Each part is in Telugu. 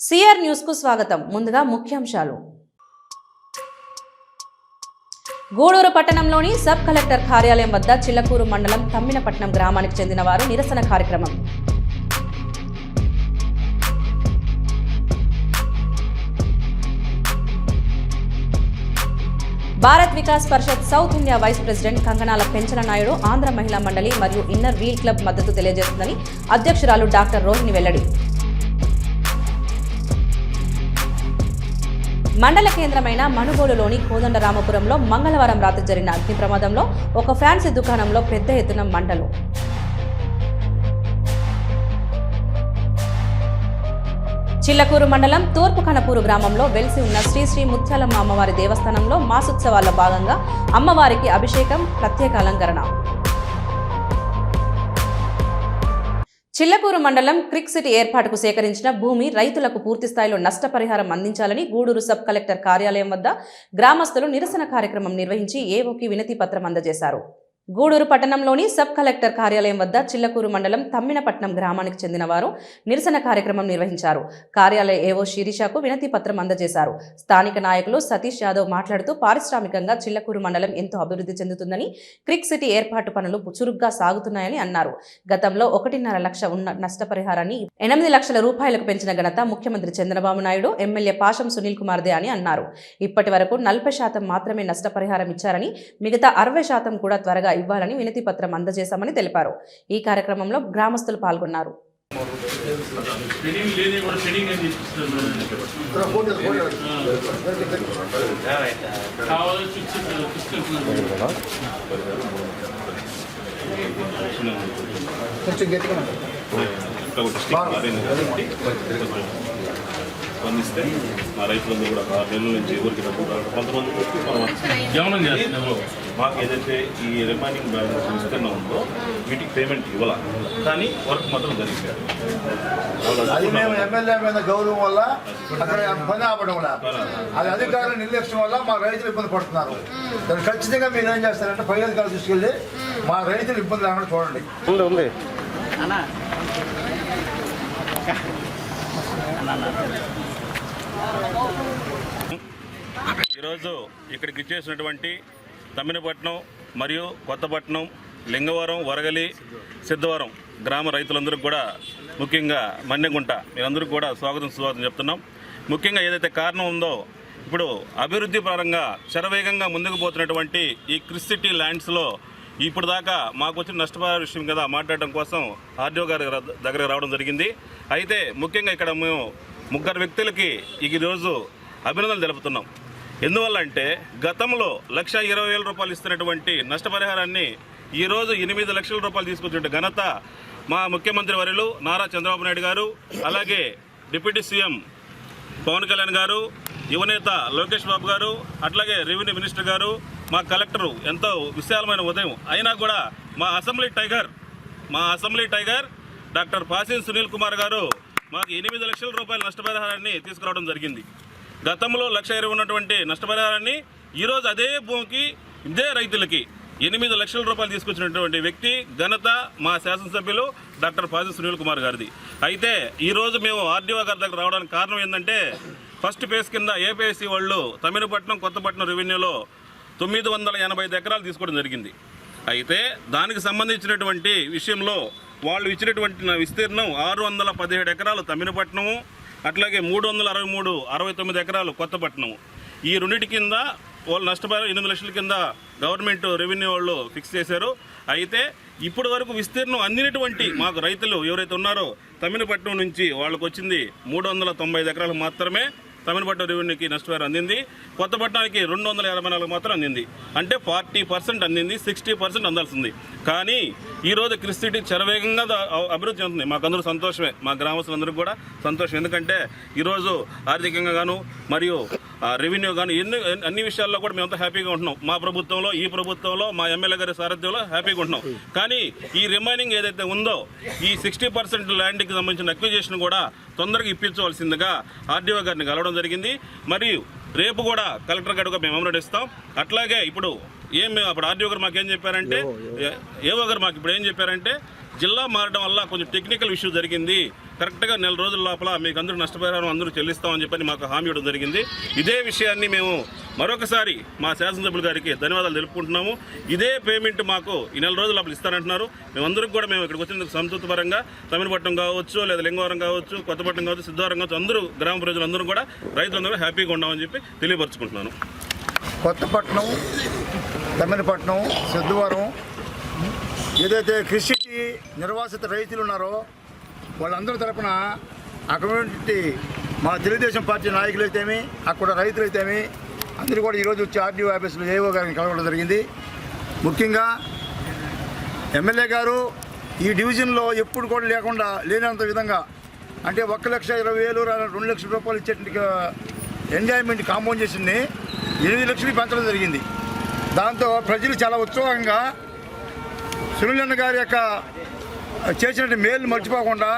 సిఆర్ న్యూస్ కు స్వాగతం. ముందుగా ముఖ్యాంశాలు. గూడూరు పట్టణంలోని సబ్ కలెక్టర్ కార్యాలయం వద్ద చిల్లకూరు మండలం తమ్మినపట్నం గ్రామానికి చెందిన వారు నిరసన కార్యక్రమం. Bharat Vikas Parishad south India vice president Kanganala Penchala Naidu Andhra Mahila Mandali మరియు ఇన్నర్ వీల్ క్లబ్ మద్దతు తెలియజేస్తుందని అధ్యక్షురాలు డాక్టర్ రోహిణి వెల్లడి. మండల కేంద్రమైన మనుగోలులోని కోదండరామపురంలో మంగళవారం రాత్రి జరిగిన అగ్ని ప్రమాదంలో ఒక ఫ్యాన్సీ దుకాణంలో పెద్ద ఎత్తున మంటలు. చిల్లకూరు మండలం తూర్పు కనపూరు గ్రామంలో వెలిసి ఉన్న శ్రీ శ్రీ ముత్యాలమ్మ అమ్మవారి దేవస్థానంలో మాసోత్సవాల్లో భాగంగా అమ్మవారికి అభిషేకం, ప్రత్యేక అలంకరణ. చిల్లకూరు మండలం క్రిక్ సిటీ ఏర్పాటుకు సేకరించిన భూమి రైతులకు పూర్తిస్థాయిలో నష్టపరిహారం అందించాలని గూడూరు సబ్ కలెక్టర్ కార్యాలయం వద్ద గ్రామస్తులు నిరసన కార్యక్రమం నిర్వహించి ఏఓకి వినతి పత్రం అందజేశారు. గూడూరు పట్టణంలోని సబ్ కలెక్టర్ కార్యాలయం వద్ద చిల్లకూరు మండలం తమ్మినపట్నం గ్రామానికి చెందిన వారు నిరసన కార్యక్రమం నిర్వహించారు. కార్యాలయ ఏవో శిరీషకు వినతి పత్రం అందజేశారు. స్థానిక నాయకులు సతీష్ యాదవ్ మాట్లాడుతూ పారిశ్రామికంగా చిల్లకూరు మండలం ఎంతో అభివృద్ధి చెందుతుందని, క్రిక్ సిటీ ఏర్పాటు పనులు చురుగ్గా సాగుతున్నాయని అన్నారు. గతంలో 1.5 లక్ష ఉన్న నష్టపరిహారాన్ని 8 లక్షల రూపాయలకు పెంచిన ఘనత ముఖ్యమంత్రి చంద్రబాబు నాయుడు, ఎమ్మెల్యే పాషం సునీల్ కుమార్ దే అని అన్నారు. ఇప్పటి వరకు 40% మాత్రమే నష్టపరిహారం ఇచ్చారని, మిగతా 60% కూడా త్వరగా ఇవ్వాలని వినతి పత్రం అందజేశామని తెలిపారు. ఈ కార్యక్రమంలో గ్రామస్తులు పాల్గొన్నారు. స్పందిస్తే మా రైతులందరూ కూడా 6 నెలల నుంచి ఊరికి డబ్బులు కొంతమంది గమనం చేస్తున్నాము. మాకు ఏదైతే ఈ రిమైనింగ్ బ్యాలెన్స్ విస్తీర్ణం ఉందో వీటికి పేమెంట్ ఇవ్వాల, కానీ వర్క్ మాత్రం జరిగిపోయారు. అది మేము ఎమ్మెల్యే మీద గౌరవం వల్ల అక్కడ పని ఆపడం వల్ల, అది అధికారుల నిర్లక్ష్యం వల్ల మా రైతులు ఇబ్బంది పడుతున్నారు. దాన్ని ఖచ్చితంగా మీరు ఏం చేస్తారంటే పై అధికారులు తీసుకెళ్ళి మా రైతులు ఇబ్బంది లేకుండా చూడండి. ఈరోజు ఇక్కడికి ఇచ్చేసినటువంటి తమ్మినపట్నం మరియు కొత్తపట్నం, లింగవరం, వరగలి, సిద్ధవరం గ్రామ రైతులందరికీ కూడా, ముఖ్యంగా మన్నెగుంట మీరందరికీ కూడా స్వాగతం చెప్తున్నాం. ముఖ్యంగా ఏదైతే కారణం ఉందో, ఇప్పుడు అభివృద్ధి పరంగా శరవేగంగా ముందుకు పోతున్నటువంటి ఈ క్రిక్ సిటీ ల్యాండ్స్లో ఇప్పుడు దాకా మాకు వచ్చిన నష్టపరిహార విషయం కదా మాట్లాడడం కోసం ఆర్డీఓ గారి దగ్గరకు రావడం జరిగింది. అయితే ముఖ్యంగా ఇక్కడ మేము 3 వ్యక్తులకి ఈరోజు అభినందనలు తెలుపుతున్నాం. ఎందువల్ల అంటే గతంలో 1,20,000 రూపాయలు ఇస్తున్నటువంటి నష్టపరిహారాన్ని ఈరోజు 8 లక్షల రూపాయలు తీసుకొచ్చిన ఘనత మా ముఖ్యమంత్రి వర్యులు నారా చంద్రబాబు నాయుడు గారు, అలాగే డిప్యూటీ సీఎం పవన్ కళ్యాణ్ గారు, యువనేత లోకేష్ బాబు గారు, అట్లాగే రెవెన్యూ మినిస్టర్ గారు, మా కలెక్టరు ఎంతో విశాలమైన ఉదయం అయినా కూడా మా assembly tiger doctor Pasham Sunil Kumar గారు మాకు 8 లక్షల రూపాయల నష్టపరిహారాన్ని తీసుకురావడం జరిగింది. గతంలో 1,20,000 ఉన్నటువంటి నష్టపరిహారాన్ని ఈరోజు అదే భూమికి, ఇదే రైతులకి 8 లక్షల రూపాయలు తీసుకొచ్చినటువంటి వ్యక్తి ఘనత మా శాసనసభ్యులు డాక్టర్ పాషం సునీల్ కుమార్ గారిది. అయితే ఈరోజు మేము ఆర్డీఓ గారి దగ్గర రావడానికి కారణం ఏంటంటే, ఫస్ట్ ఫేజ్ కింద ఏపీఎస్సీ వాళ్ళు తమ్మినపట్నం, కొత్తపట్నం రెవెన్యూలో 985 ఎకరాలు తీసుకోవడం జరిగింది. అయితే దానికి సంబంధించినటువంటి విషయంలో వాళ్ళు ఇచ్చినటువంటి విస్తీర్ణం 617 ఎకరాలు తమ్మినపట్నము, అట్లాగే 369 ఎకరాలు కొత్తపట్నము. ఈ రెండింటి కింద వాళ్ళు నష్టపరిహారం 8 లక్షల కింద గవర్నమెంట్ రెవెన్యూ వాళ్ళు ఫిక్స్ చేశారు. అయితే ఇప్పటి వరకు విస్తీర్ణం అందినటువంటి మాకు రైతులు ఎవరైతే ఉన్నారో తమ్మినపట్నం నుంచి వాళ్ళకు వచ్చింది 395 ఎకరాలు మాత్రమే తమిళపట్నం రెవెన్యూకి నష్టపరిహారం అందింది. కొత్తపట్నానికి 284 మాత్రం అందింది. అంటే 40% అందింది, 60% అందాల్సింది. కానీ ఈరోజు క్రిక్ సిటీ శరవేగంగా అభివృద్ధి చెందుతుంది. మాకందరూ సంతోషమే, మా గ్రామస్తులందరికీ కూడా సంతోషం. ఎందుకంటే ఈరోజు ఆర్థికంగా గాను మరియు రెవెన్యూ కానీ అన్ని విషయాల్లో కూడా మేమంతా హ్యాపీగా ఉంటున్నాం. మా ప్రభుత్వంలో, ఈ ప్రభుత్వంలో, మా ఎమ్మెల్యే గారి సారథ్యంలో హ్యాపీగా ఉంటున్నాం. కానీ ఈ రిమైనింగ్ ఏదైతే ఉందో ఈ 60% ల్యాండ్కి సంబంధించిన అక్విజిషన్ కూడా తొందరగా ఇప్పించవలసిందిగా ఆర్డీఓ గారిని కలవడం జరిగింది. మరియు రేపు కూడా కలెక్టర్ గారికి మేము మెమోరాండం ఇస్తాం. అట్లాగే ఇప్పుడు అప్పుడు ఆర్డీఓ గారు మాకేం చెప్పారంటే, ఏవో గారు మాకు ఇప్పుడు ఏం చెప్పారంటే, జిల్లా మారడం వల్ల కొంచెం టెక్నికల్ ఇష్యూ జరిగింది, కరెక్ట్గా నెల రోజుల లోపల మీకు అందరూ నష్టపరిహారం అందరూ చెల్లిస్తామని చెప్పని మాకు హామీ ఇవ్వడం జరిగింది. ఇదే విషయాన్ని మేము మరొకసారి మా శాసనసభ్యుల గారికి ధన్యవాదాలు తెలుపుకుంటున్నాము. ఇదే పేమెంట్ మాకు ఈ నెల రోజుల లోపల ఇస్తారంటున్నారు. మేమందరికీ కూడా మేము ఇక్కడికి వచ్చినందుకు సంతృప్తిపరంగా తమిళపట్నం కావచ్చు, లేదా లింగవరం కావచ్చు, కొత్తపట్నం కావచ్చు, సిద్ధవరం కావచ్చు, అందరూ గ్రామ ప్రజలందరూ కూడా రైతులందరూ హ్యాపీగా ఉన్నామని చెప్పి తెలియపరుచుకుంటున్నాను. కొత్తపట్నం, తమిళపట్నం, సిద్ధవరం ఏదైతే కృషి నిర్వాసిత రైతులు ఉన్నారో వాళ్ళందరి తరపున అక్కడ మా తెలుగుదేశం పార్టీ నాయకులైతేమి, అక్కడ రైతులైతేమి అందరూ కూడా ఈరోజు వచ్చి ఆర్డీఓ ఆఫీసులో ఏఓ గారిని కలవడం జరిగింది. ముఖ్యంగా ఎమ్మెల్యే గారు ఈ డివిజన్లో ఎప్పుడు కూడా లేనంత విధంగా అంటే 1,20,000 2 లక్షల రూపాయలు ఇచ్చేటువంటి ఎంజాయ్మెంట్ కాంపౌండేషన్ని 8 లక్షలు పెంచడం జరిగింది. దాంతో ప్రజలు చాలా ఉత్సాహంగా సునీలన్న గారి యొక్క చేసినట్టు మేలు మర్చిపోకుండా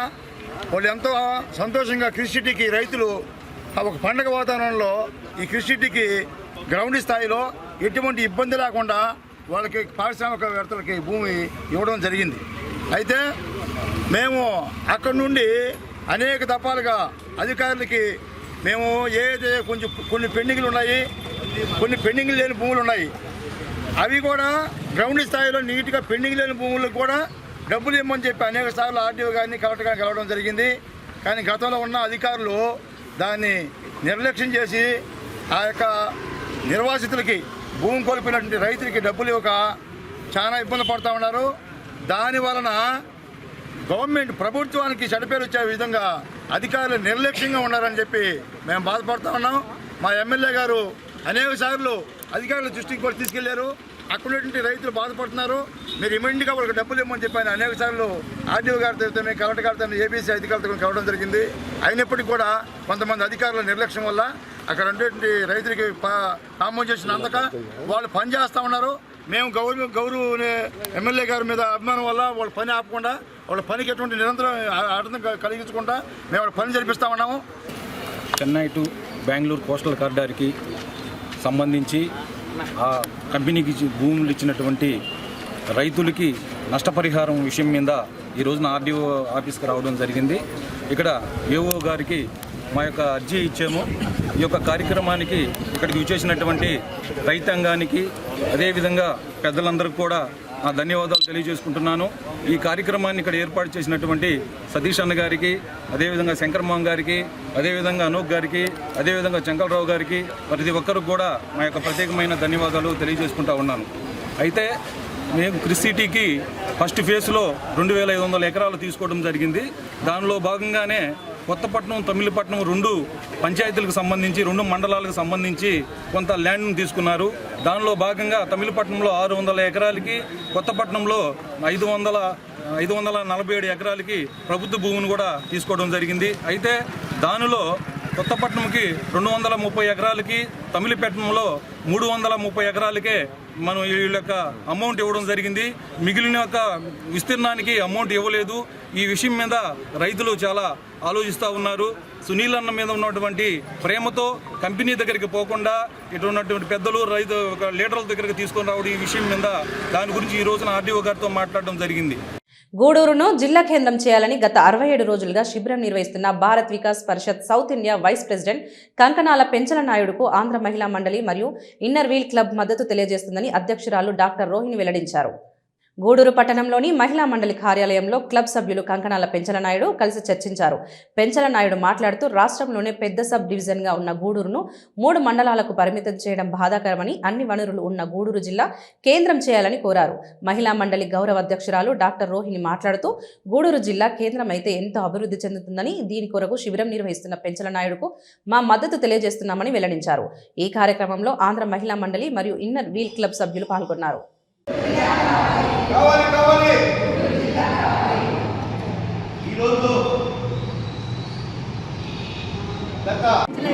వాళ్ళు ఎంతో సంతోషంగా కృషిటీకి రైతులు ఒక పండగ వాతావరణంలో ఈ కృషిటీకి గ్రౌండ్ స్థాయిలో ఎటువంటి ఇబ్బంది లేకుండా వాళ్ళకి పారిశ్రామికవేత్తలకి భూమి ఇవ్వడం జరిగింది. అయితే మేము అక్కడి నుండి అనేక దఫాలుగా అధికారులకి మేము ఏదైతే కొన్ని పెండింగ్లు ఉన్నాయి, కొన్ని పెండింగ్లు లేని భూములు ఉన్నాయి, అవి కూడా గ్రౌండ్ స్థాయిలో నీట్గా పెండింగ్ లేని భూములకు కూడా డబ్బులు ఇవ్వమని చెప్పి అనేక సార్లు ఆర్డీఓ గారిని కలెక్టర్ గారిని కలవడం జరిగింది. కానీ గతంలో ఉన్న అధికారులు దాన్ని నిర్లక్ష్యం చేసి ఆ యొక్క నిర్వాసితులకి భూమి కోల్పోయినటువంటి రైతులకి డబ్బులు ఇవ్వక చాలా ఇబ్బంది పడుతూ ఉన్నారు. దాని వలన గవర్నమెంట్ ప్రభుత్వానికి చెడ్డపేరు వచ్చే విధంగా అధికారులు నిర్లక్ష్యంగా ఉన్నారని చెప్పి మేము బాధపడుతూ ఉన్నాం. మా ఎమ్మెల్యే గారు అనేక సార్లు అధికారుల దృష్టికి కూడా తీసుకెళ్లారు. అక్కడ ఉన్నటువంటి రైతులు బాధపడుతున్నారు, మీరు ఇమీడియట్గా వాళ్ళకి డబ్బులు ఇవ్వమని చెప్పి ఆయన అనేక సార్లు ఆర్డీఓ గారితో, కలెక్టర్ గారితో, ఏబీసీ అధికారులతో కలవడం జరిగింది. అయినప్పటికీ కూడా కొంతమంది అధికారుల నిర్లక్ష్యం వల్ల అక్కడ ఉన్నటువంటి రైతులకి కాంపన్సేషన్ అందక వాళ్ళు పని చేస్తూ ఉన్నారు. మేము గౌరవ ఎమ్మెల్యే గారి మీద అభిమానం వల్ల వాళ్ళ పని ఆపకుండా వాళ్ళ పనికి ఎటువంటి నిరంతరం ఆటంకం కలిగించకుండా మేము వాళ్ళ పని జరిపిస్తూ ఉన్నాము. చెన్నై టు బెంగళూరు కోస్టల్ కారిడార్కి సంబంధించి ఆ కంపెనీకి భూములు ఇచ్చినటువంటి రైతులకి నష్టపరిహారం విషయం మీద ఈ రోజున ఆర్డీఓ ఆఫీస్కి రావడం జరిగింది. ఇక్కడ ఏఓ గారికి మా యొక్క అర్జీ ఇచ్చాము. ఈ యొక్క కార్యక్రమానికి ఇక్కడికి విచ్చేసినటువంటి రైతాంగానికి అదేవిధంగా పెద్దలందరికీ కూడా నా ధన్యవాదాలు తెలియజేసుకుంటున్నాను. ఈ కార్యక్రమాన్ని ఇక్కడ ఏర్పాటు చేసినటువంటి సతీష్ అన్న గారికి, అదేవిధంగా శంకర్మోహన్ గారికి, అదేవిధంగా అనూప్ గారికి, అదేవిధంగా చంకలరావు గారికి, ప్రతి ఒక్కరికి కూడా మా యొక్క ప్రత్యేకమైన ధన్యవాదాలు తెలియజేసుకుంటా ఉన్నాను. అయితే మేము క్రిసిటీకి ఫస్ట్ ఫేజ్లో 2,500 ఎకరాలు తీసుకోవడం జరిగింది. దానిలో భాగంగానే కొత్తపట్నం, తమిళపట్నం 2 పంచాయతీలకు సంబంధించి 2 మండలాలకు సంబంధించి కొంత ల్యాండ్ను తీసుకున్నారు. దానిలో భాగంగా తమిళపట్నంలో 600 ఎకరాలకి, కొత్తపట్నంలో 547 ఎకరాలకి ప్రభుత్వ భూమిని కూడా తీసుకోవడం జరిగింది. అయితే దానిలో కొత్తపట్నంకి 230 ఎకరాలకి, తమిళపట్నంలో 330 ఎకరాలకే మనం వీళ్ళ యొక్క అమౌంట్ ఇవ్వడం జరిగింది. మిగిలిన యొక్క విస్తీర్ణానికి అమౌంట్ ఇవ్వలేదు. ఈ విషయం మీద రైతులు చాలా ఆలోచిస్తూ ఉన్నారు. సునీల్ అన్న మీద ఉన్నటువంటి ప్రేమతో కంపెనీ దగ్గరికి పోకుండా ఇటు ఉన్నటువంటి పెద్దలు రైతు లీడర్ల దగ్గరికి తీసుకొని రావడం, ఈ విషయం మీద దాని గురించి ఈ రోజున ఆర్డీఓ గారితో మాట్లాడడం జరిగింది. గూడూరును జిల్లా కేంద్రం చేయాలని గత 67 రోజులుగా శిబిరం నిర్వహిస్తున్న Bharat Vikas Parishad south India vice president Kankanala Penchala నాయుడుకు ఆంధ్ర మహిళా మండలి మరియు ఇన్నర్ వీల్ క్లబ్ మద్దతు తెలియజేస్తుందని అధ్యక్షురాలు డాక్టర్ రోహిణి వెల్లడించారు. గూడూరు పట్టణంలోని మహిళా మండలి కార్యాలయంలో క్లబ్ సభ్యులు కంకనాల పెంచల నాయుడు కలిసి చర్చించారు. పెంచల నాయుడు మాట్లాడుతూ రాష్ట్రంలోనే పెద్ద సబ్ డివిజన్గా ఉన్న గూడూరును 3 మండలాలకు పరిమితం చేయడం బాధాకరమని, అన్ని వనరులు ఉన్న గూడూరు జిల్లా కేంద్రం చేయాలని కోరారు. మహిళా మండలి గౌరవ అధ్యక్షురాలు డాక్టర్ రోహిణి మాట్లాడుతూ గూడూరు జిల్లా కేంద్రం అయితే ఎంతో అభివృద్ధి చెందుతుందని, దీని కొరకు శిబిరం నిర్వహిస్తున్న పెంచల నాయుడుకు మా మద్దతు తెలియజేస్తున్నామని వెల్లడించారు. ఈ కార్యక్రమంలో ఆంధ్ర మహిళా మండలి మరియు ఇన్నర్ వీల్ క్లబ్ సభ్యులు పాల్గొన్నారు.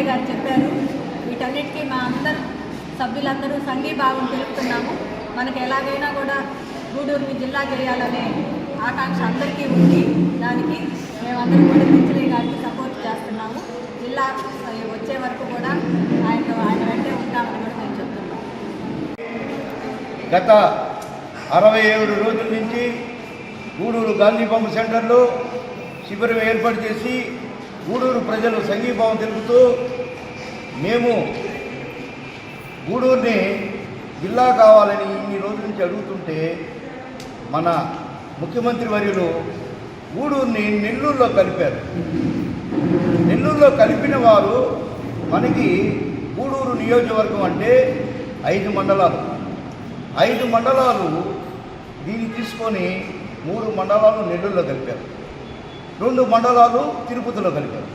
గారు చెప్పారు. వీటన్నిటికీ మా అందరు సభ్యులందరూ సంఘీభావం తెలుపుతున్నాము. మనకు ఎలాగైనా కూడా గూడూరుని జిల్లా చేయాలనే ఆకాంక్ష అందరికీ ఉంది. దానికి మేమందరం కూడా పెంచలయ్య గారికి సపోర్ట్ చేస్తున్నాము. జిల్లా వచ్చే వరకు కూడా ఆయన వెంటే ఉంటామని కూడా మేము చెప్తున్నాము. గత 67 రోజుల నుంచి గూడూరు గాంధీ పంప్ సెంటర్లో శిబిరం ఏర్పాటు చేసి గూడూరు ప్రజలు సంఘీభావం తెలుపుతూ మేము గూడూరుని జిల్లా కావాలని ఇన్ని రోజుల నుంచి అడుగుతుంటే మన ముఖ్యమంత్రి వర్యులు గూడూరుని నెల్లూరులో కలిపారు. నెల్లూరులో కలిపిన వారు మనకి గూడూరు నియోజకవర్గం అంటే 5 మండలాలు. 5 మండలాలు దీన్ని తీసుకొని 3 మండలాలు నెల్లూరులో కలిపారు, 2 మండలాలు తిరుపతిలో కలిపారు.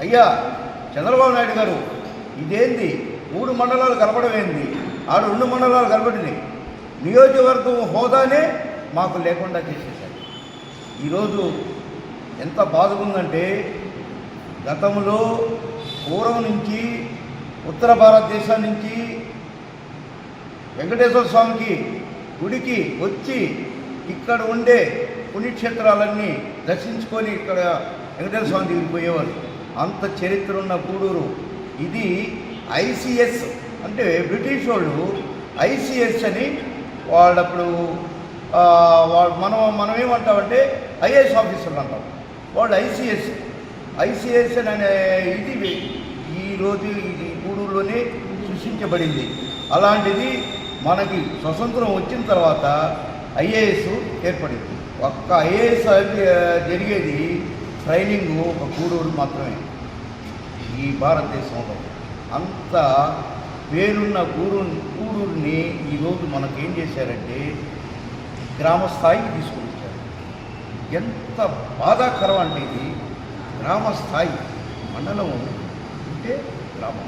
అయ్యా చంద్రబాబు నాయుడు గారు, ఇదేంది 3 మండలాలు కలపడం ఏంది? 2 మండలాలు కలపడినాయి. నియోజకవర్గం హోదానే మాకు లేకుండా చేసేసారు. ఈరోజు ఎంత బాధగా ఉందంటే, గతంలో పూర్వం నుంచి ఉత్తర భారతదేశం నుంచి వెంకటేశ్వర స్వామికి గుడికి వచ్చి ఇక్కడ ఉండే పుణ్యక్షేత్రాలన్నీ దర్శించుకొని ఇక్కడ వెంకటేశ్వర స్వామి దగ్గరికి పోయేవారు. అంత చరిత్ర ఉన్న గూడూరు ఇది ఐసిఎస్ అంటే బ్రిటిష్ వాళ్ళు ఐసిఎస్ అని వాళ్ళప్పుడు మనం ఏమంటామంటే ఐఏఎస్ ఆఫీసర్లు అంటాం, వాళ్ళు ఐసిఎస్ అనే ఇది ఈరోజు ఇది గూడూరులోనే సృష్టించబడింది. అలాంటిది మనకి స్వతంత్రం వచ్చిన తర్వాత ఐఏఎస్ ఏర్పడింది. ఒక్క ఐఏఎస్ జరిగేది ట్రైనింగ్ ఒక గూడూరు మాత్రమే ఈ భారతదేశంలో. అంత పేరున్న గూడూరుని ఈరోజు మనకేం చేశారంటే గ్రామ స్థాయికి తీసుకొని వచ్చారు. ఎంత బాధాకరం అంటే ఇది గ్రామ స్థాయి, మండలం ఉంటే గ్రామం,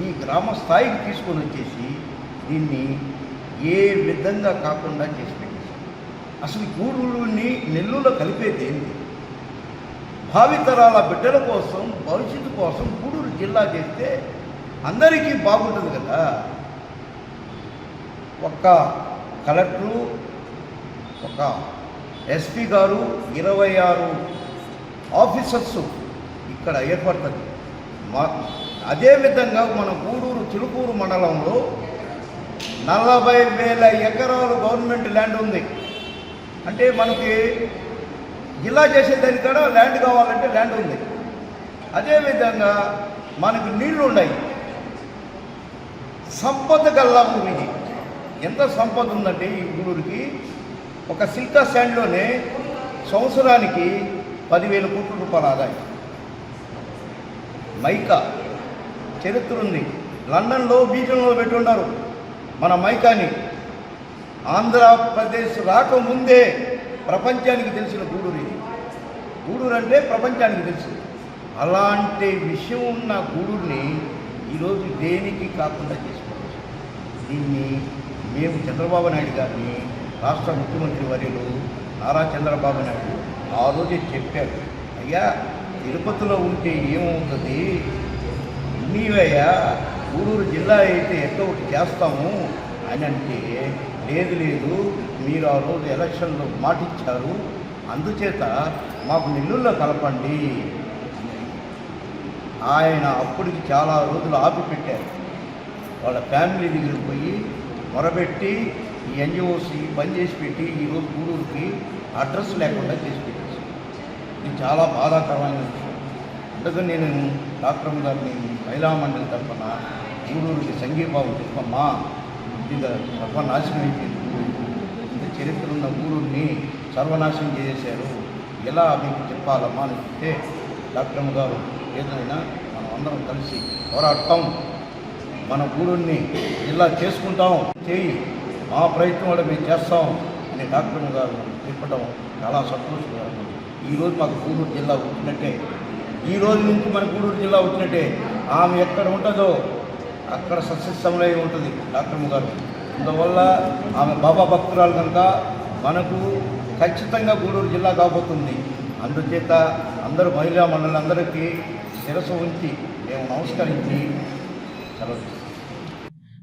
ఈ గ్రామ స్థాయికి తీసుకొని వచ్చేసి దీన్ని ఏ విధంగా కాకుండా చేసి పెట్టేశారు. అసలు గూడూరుని నెల్లూరులో కలిపేది ఏంటి? భావితరాల బిడ్డల కోసం, భవిష్యత్తు కోసం గూడూరు జిల్లా చేస్తే అందరికీ బాగుంటుంది కదా. ఒక కలెక్టరు, ఒక ఎస్పీ గారు, 26 ఆఫీసర్స్ ఇక్కడ ఏర్పడుతుంది. అదేవిధంగా మన గూడూరు చిలుకూరు మండలంలో 40,000 ఎకరాలు గవర్నమెంట్ ల్యాండ్ ఉంది. అంటే మనకి జిల్లా చేసేదానికి కూడా ల్యాండ్ కావాలంటే ల్యాండ్ ఉంది. అదేవిధంగా మనకు నీళ్లు ఉన్నాయి. సంపద గల్లా ఊరు ఇది. ఎంత సంపద ఉందంటే ఈ గూడూరుకి, ఒక సిల్కా స్టాండ్లోనే సంవత్సరానికి 10,000 కోట్ల రూపాయల ఆదాయం. మైకా చరిత్ర ఉంది. లండన్లో బీజంలో పెట్టున్నారు మన మైకాని. ఆంధ్రప్రదేశ్ రాకముందే ప్రపంచానికి తెలిసిన గూడూరు ఇది. గూడూరు అంటే ప్రపంచానికి తెలుసు. అలాంటి విషయం ఉన్న గూడూరుని ఈరోజు దేనికి కాకుండా చేసుకోవచ్చు. దీన్ని మేము చంద్రబాబు నాయుడు గారిని, రాష్ట్ర ముఖ్యమంత్రి వర్యులు నారా చంద్రబాబు నాయుడు ఆ రోజే చెప్పారు, అయ్యా తిరుపతిలో ఉంటే ఏమవుతుంది, నీవయ్యా గూడూరు జిల్లా అయితే ఎట్లా ఒకటి చేస్తాము అని అంటే, లేదు మీరు ఆ రోజు ఎలక్షన్లో మాటిచ్చారు, అందుచేత మాకు నెల్లూరులో కలపండి. ఆయన అప్పటికి చాలా రోజులు ఆపి పెట్టారు. వాళ్ళ ఫ్యామిలీ దగ్గరికి పోయి మొరబెట్టి ఈ ఎన్జిఓసి బంద్ చేసి పెట్టి ఈరోజు గూడూరుకి అడ్రస్ లేకుండా చేసి పెట్టేసి, ఇది చాలా బాధాకరమైన విషయం. అందుకని నేను డాక్టర్ గారిని మహిళా మండలి తరఫున గూడూరుకి సంఘీభావం చెప్పమ్మా, ఇది సర్వనాశనం అయిపోయింది. ఇంత చరిత్ర ఉన్న గూడూరుని సర్వనాశనం చేసేశారు, ఎలా మీకు చెప్పాలమ్మా అని చెప్తే డాక్టర్ గారు ఏదైనా మనం అందరం కలిసి పోరాడతాం, మన గూడూరుని జిల్లా చేసుకుంటాం, చేయి మా ప్రయత్నం కూడా మేము చేస్తాం అని డాక్టర్ గారు చెప్పడం చాలా సంతోషంగా ఉంది. ఈరోజు మాకు గూడూరు జిల్లా వచ్చినట్టే, ఈ రోజు నుంచి మన గూడూరు జిల్లా వచ్చినట్టే. ఆమె ఎక్కడ ఉంటుందో అక్కడ సస్యశ్యామలై ఉంటుంది డాక్టర్ గారు. అందువల్ల ఆమె బాబా భక్తురాలు కనుక మనకు ఖచ్చితంగా గూడూరు జిల్లా కాబోతుంది. అందుచేత అందరూ మహిళా మండలందరికీ శిరస్సు ఉంచి మేము నమస్కరించి సెలవు.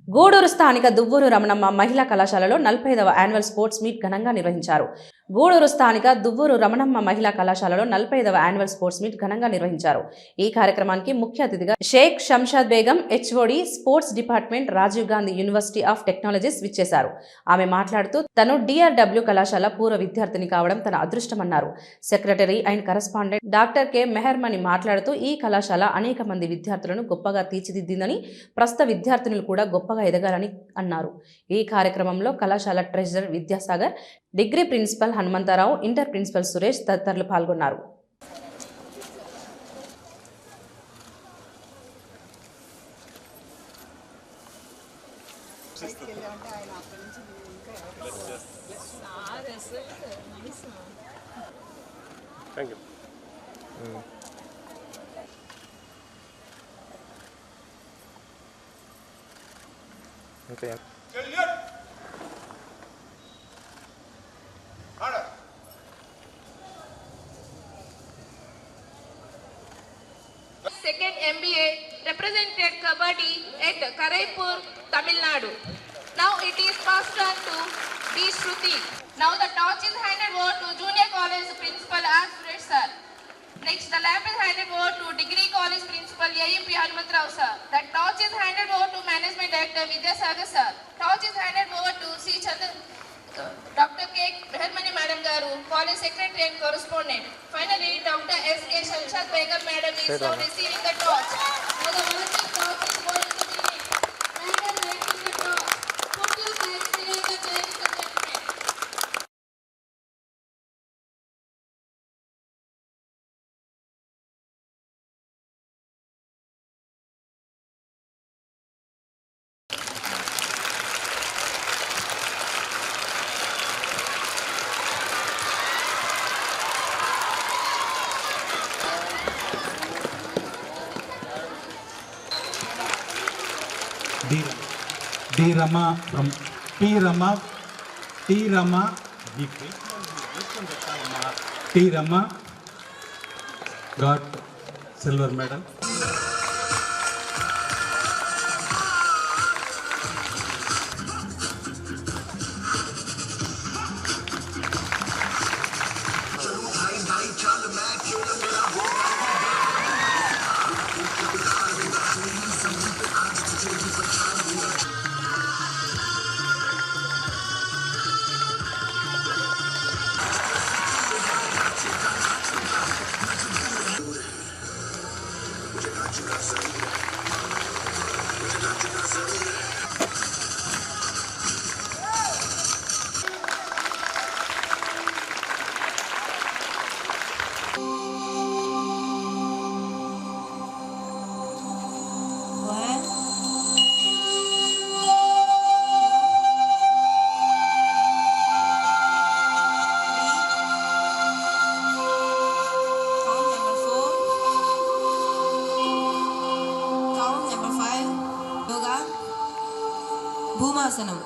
గూడూరు స్థానిక దువ్వూరు రమణమ్మ మహిళా కళాశాలలో 45వ యాన్యువల్ స్పోర్ట్స్ మీట్ ఘనంగా నిర్వహించారు. గూడూరు స్థానిక దువ్వూరు రమణమ్మ మహిళా కళాశాలలో 45వ యాన్యువల్ స్పోర్ట్స్ మీట్ ఘనంగా నిర్వహించారు. ఈ కార్యక్రమానికి ముఖ్య అతిథిగా Shaik Shamshad Begum HOD sports department Rajiv Gandhi university of technologies విచ్చేశారు. ఆమె మాట్లాడుతూ తను డిఆర్డబ్ల్యూ కళాశాల పూర్వ విద్యార్థిని కావడం తన అదృష్టమన్నారు. Secretary and correspondent doctor K Meharmani మాట్లాడుతూ ఈ కళాశాల అనేక మంది విద్యార్థులను గొప్పగా తీర్చిదిద్దిందని, ప్రస్తుత విద్యార్థినులు కూడా గొప్పగా ఎదగాలని అన్నారు. ఈ కార్యక్రమంలో కళాశాల treasurer Vidyasagar, degree principal Hanumantharao, inter principal Suresh తదితరులు పాల్గొన్నారు. Second MBA represented Kabaddi at Karaipur, Tamil Nadu. Now it is passed on to B. Shruti. Now the torch is handed over to Junior College Principal R. Suresh sir. Next, the lab is handed over to Degree College Principal AMP Hanumantrao sir. The torch is handed over to Management Director Vidyasagar sir. Torch is handed over to C. Dr. K. Mehermani Madam Garu, College Secretary and Correspondent. Finally, Dr. S. K. Shamshad Begum Madam is now receiving the torch. Now the volunteer torch is going to be lit. Madam, lighting the torch. Put your hands together, ladies and gentlemen. D. Rama from T. Rama got silver medal. భూమాసనం.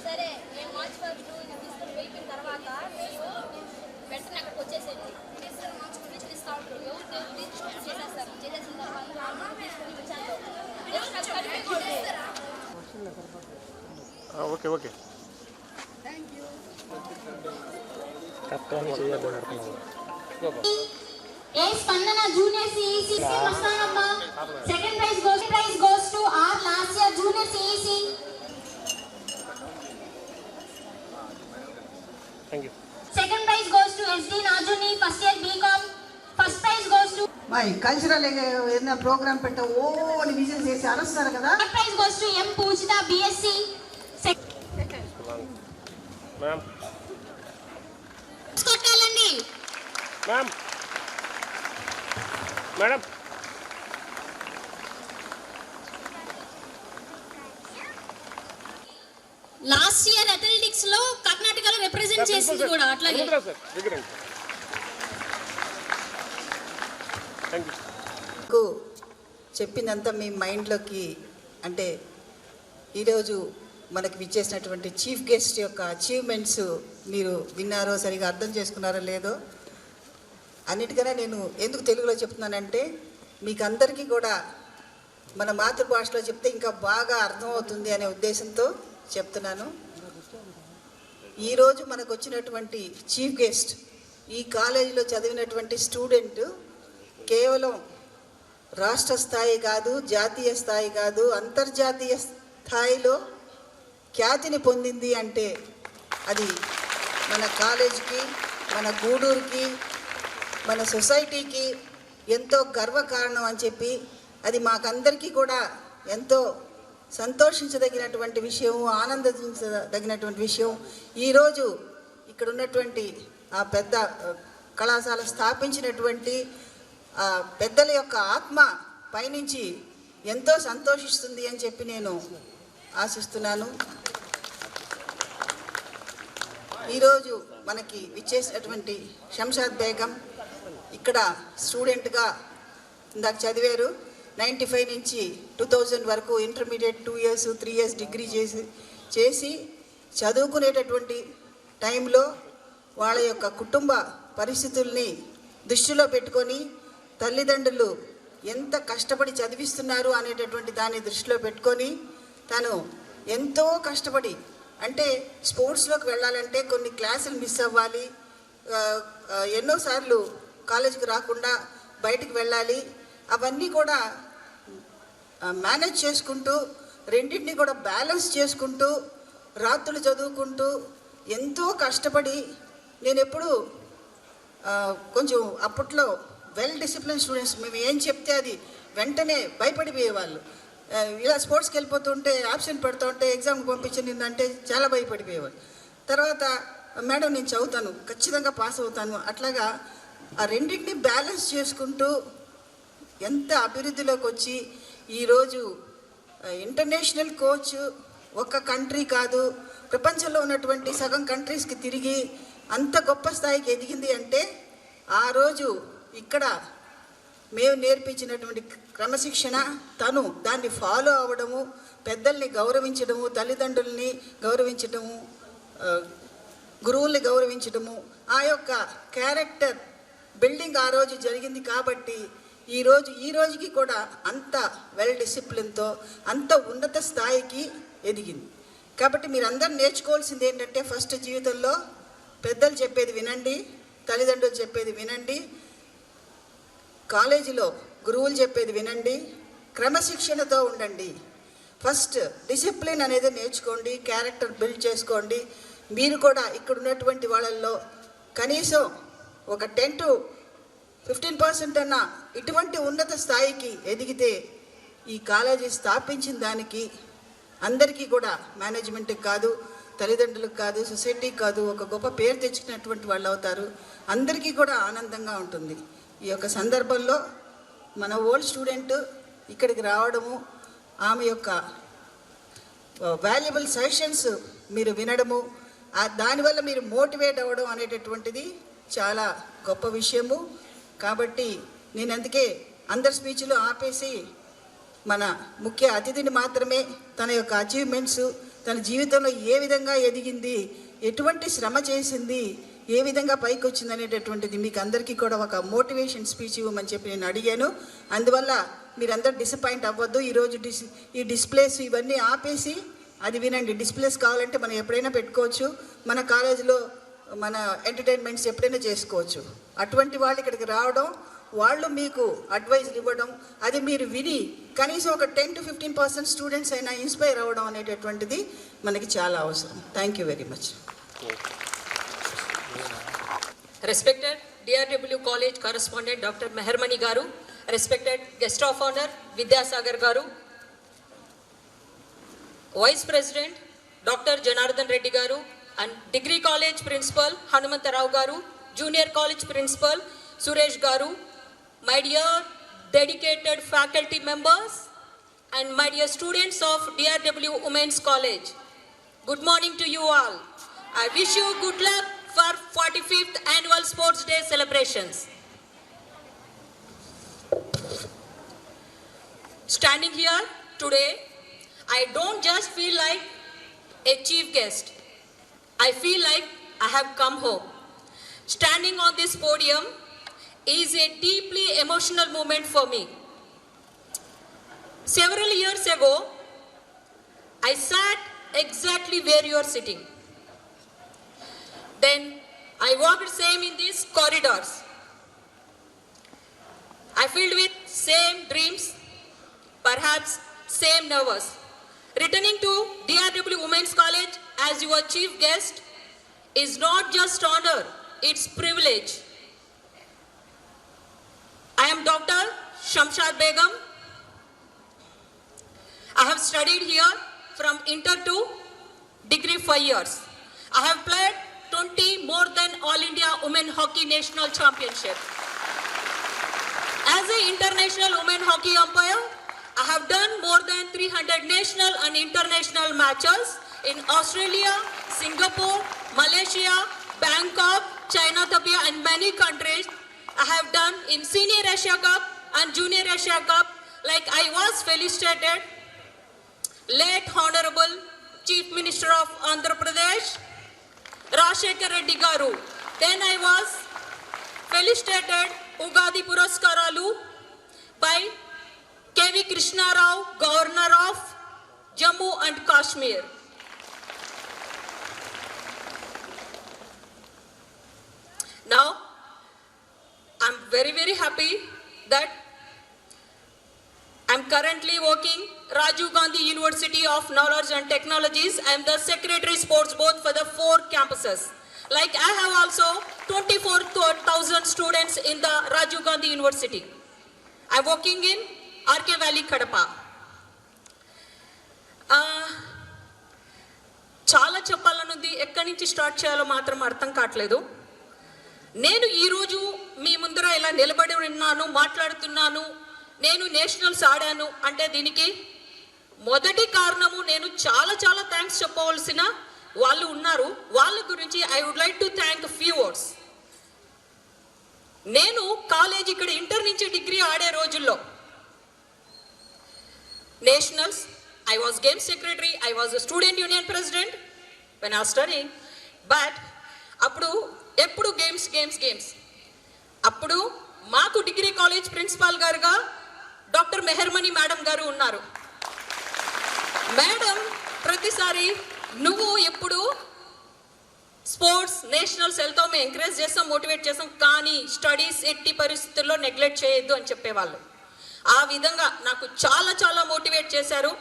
సరే నేను మార్చ్ వరకు తీసుకొని వెళ్ళిన తర్వాత మీరు వెంటనే అక్కడికి వచ్చేసేయండి. తీసుకొని మార్చుకుని తీస్తూ ఉంటారు. ఎవరు చేసేస్తారు. చేసేసిన తర్వాత తీసుకొని వచ్చాను. Okay okay A Spandana junior CEC వస్తానమ్మా. Second prize goes to R last year junior CEC. Second prize goes to SD నాజుని first year BCom. First prize goes to my cultural ఏదైనా ప్రోగ్రామ్ పెట్ట ఓ అని విజిల్ చేసి అరుస్తారు కదా. Third prize goes to M Poojitha BSc. Ma'am కొట్టాలండి ma'am madam last year athletics లో కర్ణాటకలో రిప్రజెంట్ చేసింది కూడా అట్లాగే. నాకు చెప్పిందంతా మీ మైండ్లోకి అంటే ఈరోజు మనకి విచ్చేసినటువంటి చీఫ్ గెస్ట్ యొక్క అచీవ్మెంట్స్ మీరు విన్నారో సరిగా అర్థం చేసుకున్నారో లేదో. అన్నిటికన్నా నేను ఎందుకు తెలుగులో చెప్తున్నానంటే మీకు అందరికీ కూడా మన మాతృభాషలో చెప్తే ఇంకా బాగా అర్థమవుతుంది అనే ఉద్దేశంతో చెప్తున్నాను. ఈరోజు మనకు వచ్చినటువంటి చీఫ్ గెస్ట్ ఈ కాలేజీలో చదివినటువంటి స్టూడెంట్ కేవలం రాష్ట్ర స్థాయి కాదు, జాతీయ స్థాయి కాదు, అంతర్జాతీయ స్థాయిలో ఖ్యాతిని పొందింది అంటే అది మన కాలేజీకి, మన గూడూరుకి, మన సొసైటీకి ఎంతో గర్వకారణం అని చెప్పి అది మాకందరికీ కూడా ఎంతో సంతోషించదగినటువంటి విషయం, ఆనందించదగినటువంటి విషయం. ఈరోజు ఇక్కడ ఉన్నటువంటి ఆ పెద్ద కళాశాల స్థాపించినటువంటి పెద్దల యొక్క ఆత్మ పైనుంచి ఎంతో సంతోషిస్తుంది అని చెప్పి నేను ఆశిస్తున్నాను. ఈరోజు మనకి విచ్చేసినటువంటి శంషాద్ బేగం ఇక్కడ స్టూడెంట్గా ఇందాక చదివారు. 95 నుంచి 2000 వరకు ఇంటర్మీడియట్ 2 years 3 years డిగ్రీ చేసి చదువుకునేటటువంటి టైంలో వాళ్ళ యొక్క కుటుంబ పరిస్థితుల్ని దృష్టిలో పెట్టుకొని తల్లిదండ్రులు ఎంత కష్టపడి చదివిస్తున్నారు అనేటటువంటి దాన్ని దృష్టిలో పెట్టుకొని తను ఎంతో కష్టపడి అంటే స్పోర్ట్స్లోకి వెళ్ళాలంటే కొన్ని క్లాసులు మిస్ అవ్వాలి, ఎన్నోసార్లు కాలేజీకి రాకుండా బయటికి వెళ్ళాలి, అవన్నీ కూడా మేనేజ్ చేసుకుంటూ రెండింటినీ కూడా బ్యాలెన్స్ చేసుకుంటూ రాత్రులు చదువుకుంటూ ఎంతో కష్టపడి నేను ఎప్పుడు కొంచెం అప్పట్లో వెల్ డిసిప్లిన్ స్టూడెంట్స్ మేము ఏం చెప్తే అది వెంటనే భయపడిపోయేవాళ్ళు. ఇలా స్పోర్ట్స్కి వెళ్ళిపోతుంటే ఆబ్సెంట్ పెడుతూ ఉంటే ఎగ్జామ్కి పంపించిందంటే చాలా భయపడిపోయేవాళ్ళు. తర్వాత మేడం నేను చదువుతాను, ఖచ్చితంగా పాస్ అవుతాను, అట్లాగా ఆ రెండింటినీ బ్యాలెన్స్ చేసుకుంటూ ఎంత అభివృద్ధిలోకి వచ్చి ఈరోజు ఇంటర్నేషనల్ కోచ్ ఒక్క కంట్రీ కాదు ప్రపంచంలో ఉన్నటువంటి సగం కంట్రీస్కి తిరిగి అంత గొప్ప స్థాయికి ఎదిగింది అంటే ఆ రోజు ఇక్కడ మేము నేర్పించినటువంటి క్రమశిక్షణ, తను దాన్ని ఫాలో అవ్వడము, పెద్దల్ని గౌరవించడము, తల్లిదండ్రుల్ని గౌరవించడము, గురువుల్ని గౌరవించడము, ఆ యొక్క క్యారెక్టర్ బిల్డింగ్ ఆ రోజు జరిగింది. కాబట్టి ఈ రోజుకి కూడా అంత వెల్ డిసిప్లిన్తో అంత ఉన్నత స్థాయికి ఎదిగింది. కాబట్టి మీరందరూ నేర్చుకోవాల్సింది ఏంటంటే, ఫస్ట్ జీవితంలో పెద్దలు చెప్పేది వినండి, తల్లిదండ్రులు చెప్పేది వినండి, కాలేజీలో గురువులు చెప్పేది వినండి, క్రమశిక్షణతో ఉండండి. ఫస్ట్ డిసిప్లిన్ అనేది నేర్చుకోండి, క్యారెక్టర్ బిల్డ్ చేసుకోండి. మీరు కూడా ఇక్కడ ఉన్నటువంటి వాళ్ళల్లో కనీసం ఒక 10 to 15% అన్న ఇటువంటి ఉన్నత స్థాయికి ఎదిగితే ఈ కాలేజీ స్థాపించిన దానికి అందరికీ కూడా, మేనేజ్మెంట్కి కాదు, తల్లిదండ్రులకు కాదు, సొసైటీకి కాదు, ఒక గొప్ప పేరు తెచ్చుకున్నటువంటి వాళ్ళు అవుతారు. అందరికీ కూడా ఆనందంగా ఉంటుంది. ఈ యొక్క సందర్భంలో మన ఓల్డ్ స్టూడెంట్ ఇక్కడికి రావడము, ఆమె యొక్క వాల్యుబుల్ సజెషన్స్ మీరు వినడము, దానివల్ల మీరు మోటివేట్ అవ్వడం అనేటటువంటిది చాలా గొప్ప విషయము. కాబట్టి నేను అందుకే అందరి స్పీచ్లు ఆపేసి మన ముఖ్య అతిథిని మాత్రమే తన యొక్క అచీవ్మెంట్స్, తన జీవితంలో ఏ విధంగా ఎదిగింది, ఎటువంటి శ్రమ చేసింది, ఏ విధంగా పైకి వచ్చింది అనేటటువంటిది మీకు అందరికీ కూడా ఒక మోటివేషన్ స్పీచ్ ఇవ్వమని చెప్పి నేను అడిగాను. అందువల్ల మీరందరూ డిసప్పాయింట్ అవ్వద్దు. ఈరోజు ఈ డిస్ప్లేస్ ఇవన్నీ ఆపేసి అది వినండి. డిస్ప్లేస్ కావాలంటే మనం ఎప్పుడైనా పెట్టుకోవచ్చు, మన కాలేజీలో మన ఎంటర్టైన్మెంట్స్ ఎప్పుడైనా చేసుకోవచ్చు. అటువంటి వాళ్ళు ఇక్కడికి రావడం, వాళ్ళు మీకు అడ్వైజ్లు ఇవ్వడం, అది మీరు విని కనీసం ఒక 10 to 15% స్టూడెంట్స్ అయినా ఇన్స్పైర్ అవ్వడం అనేటటువంటిది మనకి చాలా అవసరం. Thank you very much. Respected DRW College Correspondent Dr. Mehermani Garu, respected Guest of Honor Vidyasagar Garu, Vice President Dr. Janardhan Reddy Garu, and Degree College Principal Hanumantarao Garu, Junior College Principal Suresh Garu, my dear dedicated faculty members and my dear students of DRW Women's College, good morning to you all. I wish you good luck for 45th Annual Sports Day celebrations. Standing here today, I don't just feel like a chief guest. I feel like I have come home. Standing on this podium is a deeply emotional moment for me. Several years ago, I sat exactly where you are sitting. Then I walked same in these corridors. I filled with same dreams, perhaps same nervous. Returning to DRW Women's College as your chief guest is not just honor, it's privilege. I am Dr. Shamshad Begum. I have studied here from inter to degree 5 years. I have played 20 more than All India Women Hockey National Championship. As an international women hockey umpire, I have done more than 300 national and international matches in Australia, Singapore, Malaysia, Bangkok, China, Tibet and many countries. I have done in Senior Asia Cup and Junior Asia Cup. Like I was felicitated, late Honorable Chief Minister of Andhra Pradesh, Rajshekar Reddy Garu. Then I was felicitated Ugadi Puraskaralu by K.V. Krishna Rao, Governor of Jammu and Kashmir. Now, I'm very, very happy that I'm currently working Rajiv Gandhi University of Knowledge and Technologies. I'm the Secretary Sports Board for the 4 campuses. Like I have also 24,000 students in the Rajiv Gandhi University. I'm working in RK Valley, Kadapa. చాలా చెప్పాలనుంది, ఎక్కడి నుంచి స్టార్ట్ చేయాలో మాత్రం అర్థం కావట్లేదు. నేను ఈరోజు మీ ముందర ఇలా నిలబడి ఉన్నాను, మాట్లాడుతున్నాను, నేను నేషనల్స్ ఆడాను అంటే దీనికి మొదటి కారణము నేను చాలా చాలా థ్యాంక్స్ చెప్పవలసిన వాళ్ళు ఉన్నారు. వాళ్ళ గురించి I would like to thank few words. నేను కాలేజ్ ఇక్కడ ఇంటర్ నుంచి డిగ్రీ ఆడే రోజుల్లో nationals, I was game secretary, I was a student union president when I was studying, but అప్పుడు ఎప్పుడు గేమ్స్. అప్పుడు మాకు డిగ్రీ కాలేజ్ ప్రిన్సిపాల్ గారుగా డాక్టర్ మెహర్మణి మేడం గారు ఉన్నారు. మేడం ప్రతిసారి నువ్వు ఎప్పుడు స్పోర్ట్స్ నేషనల్స్ వెళ్తావు, మేము ఎంకరేజ్ చేస్తాం, మోటివేట్ చేస్తాం, కానీ స్టడీస్ ఎట్టి పరిస్థితుల్లో నెగ్లెక్ట్ చేయొద్దు అని చెప్పేవాళ్ళు. ఆ విధంగా నాకు చాలా చాలా మోటివేట్ చేశారు.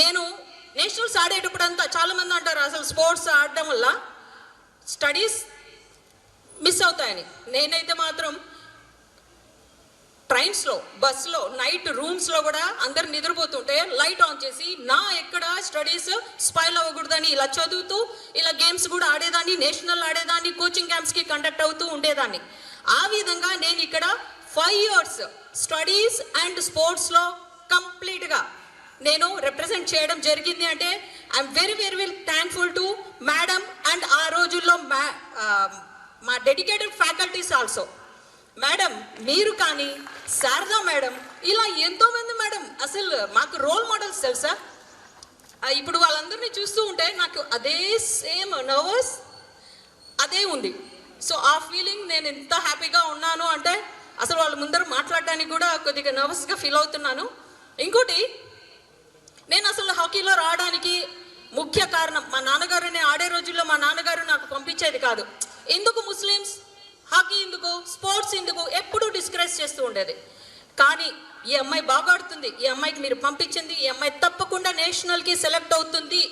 నేను నేషనల్స్ ఆడేటప్పుడు అంతా చాలామంది అంటారు అసలు స్పోర్ట్స్ ఆడడం వల్ల స్టడీస్ మిస్ అవుతాయని. నేనైతే మాత్రం ట్రైన్స్లో, బస్సులో, నైట్ రూమ్స్లో కూడా అందరు నిద్రపోతుంటే లైట్ ఆన్ చేసి ఎక్కడ స్టడీస్ స్పాయిల్ అవ్వకూడదని ఇలా చదువుతూ ఇలా గేమ్స్ కూడా ఆడేదాన్ని, నేషనల్ ఆడేదాన్ని, కోచింగ్ క్యాంప్స్కి కండక్ట్ అవుతూ ఉండేదాన్ని. ఆ విధంగా నేను ఇక్కడ 5 years స్టడీస్ అండ్ స్పోర్ట్స్లో కంప్లీట్గా నేను రిప్రజెంట్ చేయడం జరిగింది. అంటే I'm very very very thankful to madam and ఆ రోజుల్లో మా డెడికేటెడ్ ఫ్యాకల్టీస్ ఆల్సో. మేడం మీరు కానీ, శారదా మేడం, ఇలా ఎంతోమంది మేడం అసలు మాకు రోల్ మోడల్స్ తెలుసా. ఇప్పుడు వాళ్ళందరినీ చూస్తూ ఉంటే నాకు అదే సేమ్ నర్వస్ అదే ఉంది. సో ఆ ఫీలింగ్ నేను ఎంత హ్యాపీగా ఉన్నాను అంటే అసలు వాళ్ళ ముందర మాట్లాడడానికి కూడా కొద్దిగా నర్వస్గా ఫీల్ అవుతున్నాను. ఇంకోటి, నేను అసలు హాకీలో రావడానికి ముఖ్య కారణం మా నాన్నగారు. నేను ఆడే రోజుల్లో మా నాన్నగారు నాకు పంపించేది కాదు. ఎందుకు ముస్లిమ్స్ హాకీ ఎందుకు, స్పోర్ట్స్ ఎందుకు, ఎప్పుడూ డిస్కరేజ్ చేస్తూ ఉండేది. కానీ ఈ అమ్మాయి బాగా ఆడుతుంది, ఈ అమ్మాయికి మీరు పంపించింది, ఈ అమ్మాయి తప్పకుండా నేషనల్కి సెలెక్ట్ అవుతుంది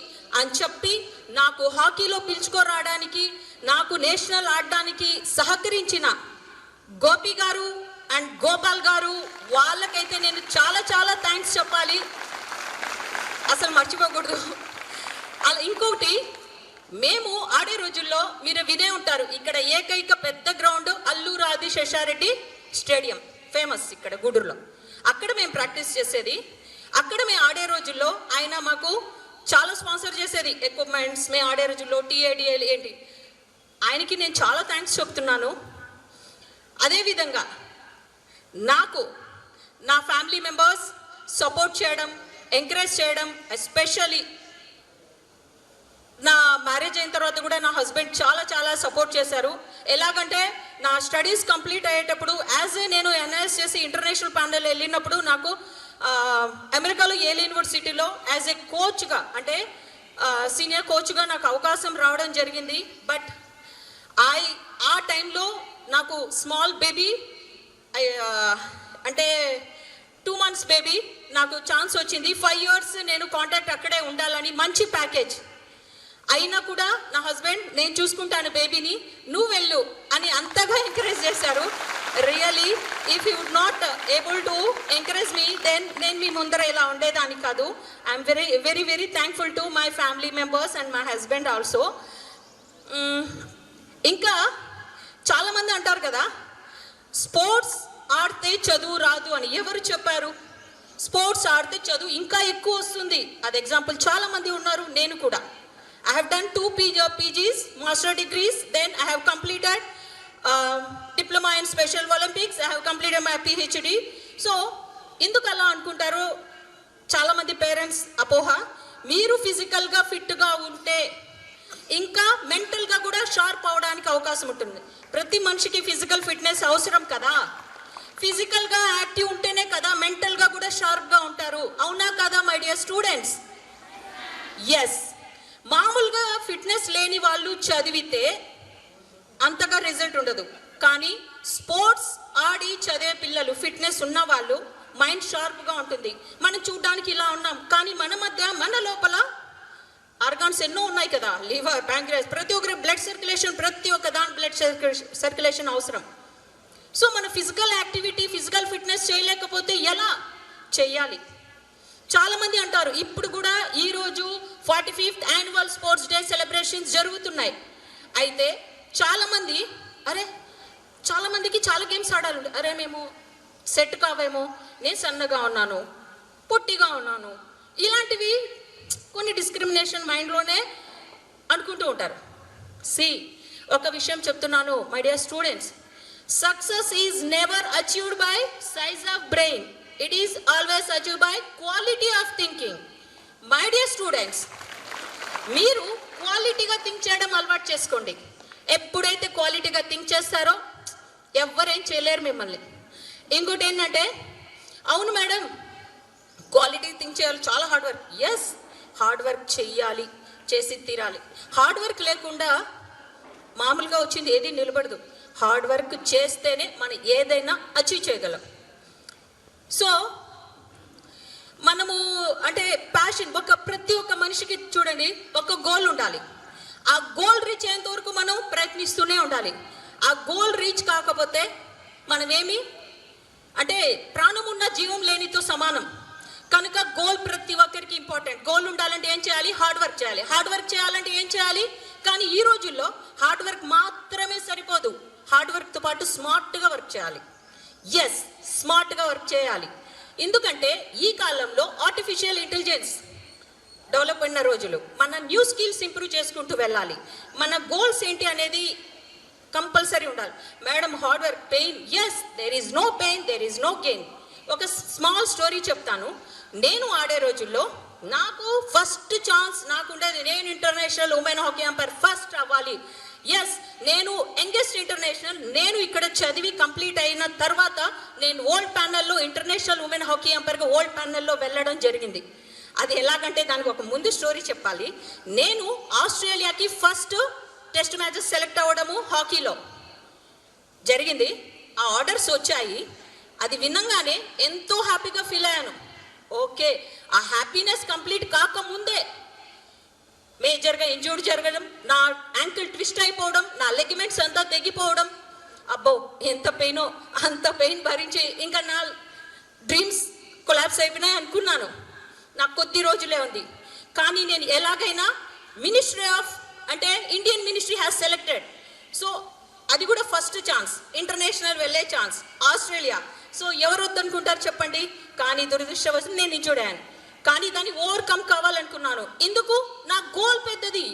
అని చెప్పి నాకు హాకీలో పిలుచుకోరావడానికి, నాకు నేషనల్ ఆడడానికి సహకరించిన గోపి గారు అండ్ గోపాల్ గారు, వాళ్ళకైతే నేను చాలా చాలా థ్యాంక్స్ చెప్పాలి, అసలు మర్చిపోకూడదు. అలా ఇంకోటి, మేము ఆడే రోజుల్లో మీరు వినే ఉంటారు, ఇక్కడ ఏకైక పెద్ద గ్రౌండ్ అల్లూరు ఆది శేషారెడ్డి స్టేడియం ఫేమస్ ఇక్కడ గూడూరులో. అక్కడ మేము ప్రాక్టీస్ చేసేది. అక్కడ మేము ఆడే రోజుల్లో ఆయన మాకు చాలా స్పాన్సర్ చేసేది ఎక్విప్మెంట్స్. మేము ఆడే రోజుల్లో TADL ఏంటి, ఆయనకి నేను చాలా థ్యాంక్స్ చెప్తున్నాను. అదేవిధంగా నాకు నా ఫ్యామిలీ మెంబర్స్ సపోర్ట్ చేయడం, ఎంకరేజ్ చేయడం, ఎస్పెషల్లీ నా మ్యారేజ్ అయిన తర్వాత కూడా నా హస్బెండ్ చాలా చాలా సపోర్ట్ చేశారు. ఎలాగంటే నా స్టడీస్ కంప్లీట్ అయ్యేటప్పుడు నేను NIS చేసి ఇంటర్నేషనల్ ప్యానెల్ వెళ్ళినప్పుడు నాకు అమెరికాలో ఏల్ యూనివర్సిటీలో యాజ్ ఏ కోచ్గా, అంటే సీనియర్ కోచ్గా నాకు అవకాశం రావడం జరిగింది. బట్ ఆ టైంలో నాకు స్మాల్ బేబీ, అంటే 2 months బేబీ, నాకు ఛాన్స్ వచ్చింది. 5 years నేను కాంటాక్ట్ అక్కడే ఉండాలని, మంచి ప్యాకేజ్ అయినా కూడా నా హస్బెండ్ నేను చూసుకుంటాను బేబీని, నువ్వు వెళ్ళు అని అంతగా ఎంకరేజ్ చేశారు. Really if you would not able to encourage me, then నేను మీ ముందర ఇలా ఉండేదాన్ని కాదు. I'm very very very thankful to my family members and my husband also. ఇంకా చాలామంది అంటారు కదా స్పోర్ట్స్ ఆడితే చదువు రాదు అని. ఎవరు చెప్పారు? స్పోర్ట్స్ ఆడితే చదువు ఇంకా ఎక్కువ వస్తుంది. అది ఎగ్జాంపుల్ చాలామంది ఉన్నారు, నేను కూడా. I have done 2 PGs, master degrees, then I have completed diploma in Special Olympics, I have completed my PhD. So, ఎందుకు అలా అనుకుంటారు చాలామంది పేరెంట్స్ అపోహ. మీరు ఫిజికల్గా ఫిట్గా ఉంటే ఇంకా మెంటల్గా కూడా షార్ప్ అవడానికి అవకాశం ఉంటుంది. ప్రతి మనిషికి ఫిజికల్ ఫిట్నెస్ అవసరం కదా. ఫిజికల్గా యాక్టివ్ ఉంటేనే కదా మెంటల్గా కూడా షార్ప్గా ఉంటారు. అవునా కదా మై డియర్ స్టూడెంట్స్? ఎస్. మామూలుగా ఫిట్నెస్ లేని వాళ్ళు చదివితే అంతగా రిజల్ట్ ఉండదు. కానీ స్పోర్ట్స్ ఆడి చదివే పిల్లలు, ఫిట్నెస్ ఉన్న వాళ్ళు మైండ్ షార్ప్గా ఉంటుంది. మనం చూడడానికి ఇలా ఉన్నాం, కానీ మన లోపల ఆర్గాన్స్ ఎన్నో ఉన్నాయి కదా, లివర్, ప్యాంక్రియాస్, ప్రతి ఒక్కరి బ్లడ్ సర్క్యులేషన్, ప్రతి ఒక్క దాని బ్లడ్ సర్క్యులేషన్ అవసరం. సో మన ఫిజికల్ యాక్టివిటీ, ఫిజికల్ ఫిట్నెస్ చేయలేకపోతే ఎలా చేయాలి? చాలామంది అంటారు, ఇప్పుడు కూడా ఈరోజు 45th annual sports day celebrations జరుగుతున్నాయి. అయితే చాలామందికి చాలా గేమ్స్ ఆడాలి. అరే మేము సెట్ కావేమో, నేను సన్నగా ఉన్నాను, పొట్టిగా ఉన్నాను, ఇలాంటివి కొన్ని డిస్క్రిమినేషన్ మైండ్లోనే అనుకుంటూ ఉంటారు. ఒక విషయం చెప్తున్నాను my dear students, success is never achieved by size of brain, it is always achieved by quality of thinking. My dear students, మీరు క్వాలిటీగా థింక్ చేయడం అలవాటు చేసుకోండి. ఎప్పుడైతే క్వాలిటీగా థింక్ చేస్తారో ఎవ్వరేం చేయలేరు మిమ్మల్ని. ఇంకోటి ఏంటంటే, అవును మేడం క్వాలిటీ థింక్ చేయాలి, చాలా hard work. Yes, hard work చెయ్యాలి, చేసి తీరాలి. హార్డ్ వర్క్ లేకుండా మామూలుగా వచ్చింది ఏది నిలబడదు. హార్డ్ వర్క్ చేస్తేనే మనం ఏదైనా అచీవ్ చేయగలం. సో మనము అంటే ప్యాషన్, ప్రతి ఒక్క మనిషికి చూడండి ఒక గోల్ ఉండాలి. ఆ గోల్ రీచ్ అయ్యేంత వరకు మనం ప్రయత్నిస్తూనే ఉండాలి. ఆ గోల్ రీచ్ కాకపోతే మనమేమి అంటే ప్రాణం ఉన్న జీవం లేనితో సమానం. కనుక గోల్ ప్రతి ఒక్కరికి ఇంపార్టెంట్. గోల్ ఉండాలంటే ఏం చేయాలి? హార్డ్ వర్క్ చేయాలి. హార్డ్ వర్క్ చేయాలంటే ఏం చేయాలి? కానీ ఈ రోజుల్లో హార్డ్ వర్క్ మాత్రమే సరిపోదు, హార్డ్ వర్క్తో పాటు స్మార్ట్గా వర్క్ చేయాలి. ఎస్, స్మార్ట్గా వర్క్ చేయాలి. ఎందుకంటే ఈ కాలంలో ఆర్టిఫిషియల్ ఇంటెలిజెన్స్ డెవలప్ అయిన రోజులు. మన న్యూ స్కిల్స్ ఇంప్రూవ్ చేసుకుంటూ వెళ్ళాలి. మన గోల్స్ ఏంటి అనేది కంపల్సరీ ఉండాలి. Madam hard work, pain, yes, there is no pain, there is no gain. ఒక స్మాల్ స్టోరీ చెప్తాను. నేను ఆడే రోజుల్లో నాకు ఫస్ట్ ఛాన్స్ నాకు ఉండేది, నేను international women hockey umpire first అవ్వాలి. ఎస్, నేను యంగెస్ట్ ఇంటర్నేషనల్. నేను ఇక్కడ చదివి కంప్లీట్ అయిన తర్వాత నేను వరల్డ్ ప్యానెల్లో ఇంటర్నేషనల్ ఉమెన్ హాకీ అంపైర్గా వరల్డ్ ప్యానెల్లో వెళ్ళడం జరిగింది. అది ఎలాగంటే దానికి ఒక ముందు స్టోరీ చెప్పాలి. నేను ఆస్ట్రేలియాకి ఫస్ట్ టెస్ట్ మ్యాచెస్ సెలెక్ట్ అవ్వడము హాకీలో జరిగింది. ఆ ఆర్డర్స్ వచ్చాయి. అది వినంగానే ఎంతో హ్యాపీగా ఫీల్ అయ్యాను. ఓకే, ఆ హ్యాపీనెస్ కంప్లీట్ కాకముందే మేజర్గా ఇంజూర్డ్ జరగడం, నా యాంకిల్ ట్విస్ట్ అయిపోవడం, నా లెగ్మెంట్స్ అంతా తెగిపోవడం, అబ్బో ఎంత పెయినో అంత పెయిన్ భరించి ఇంకా నా డ్రీమ్స్ కొలాప్స్ అయిపోయినాయి అనుకున్నాను. నాకు కొద్ది రోజులే ఉంది. కానీ నేను ఎలాగైనా మినిస్ట్రీ ఆఫ్ అంటే Indian ministry has selected. So అది కూడా ఫస్ట్ ఛాన్స్, ఇంటర్నేషనల్ వెళ్ళే ఛాన్స్, ఆస్ట్రేలియా. సో ఎవరు వద్దనుకుంటారు చెప్పండి? కానీ దురదృష్టవశాత్తు నేను నిజోడాను. కానీ దాన్ని ఓవర్కమ్ కావాలనుకున్నాను. ఎందుకు? నా గోల్ పెద్దది.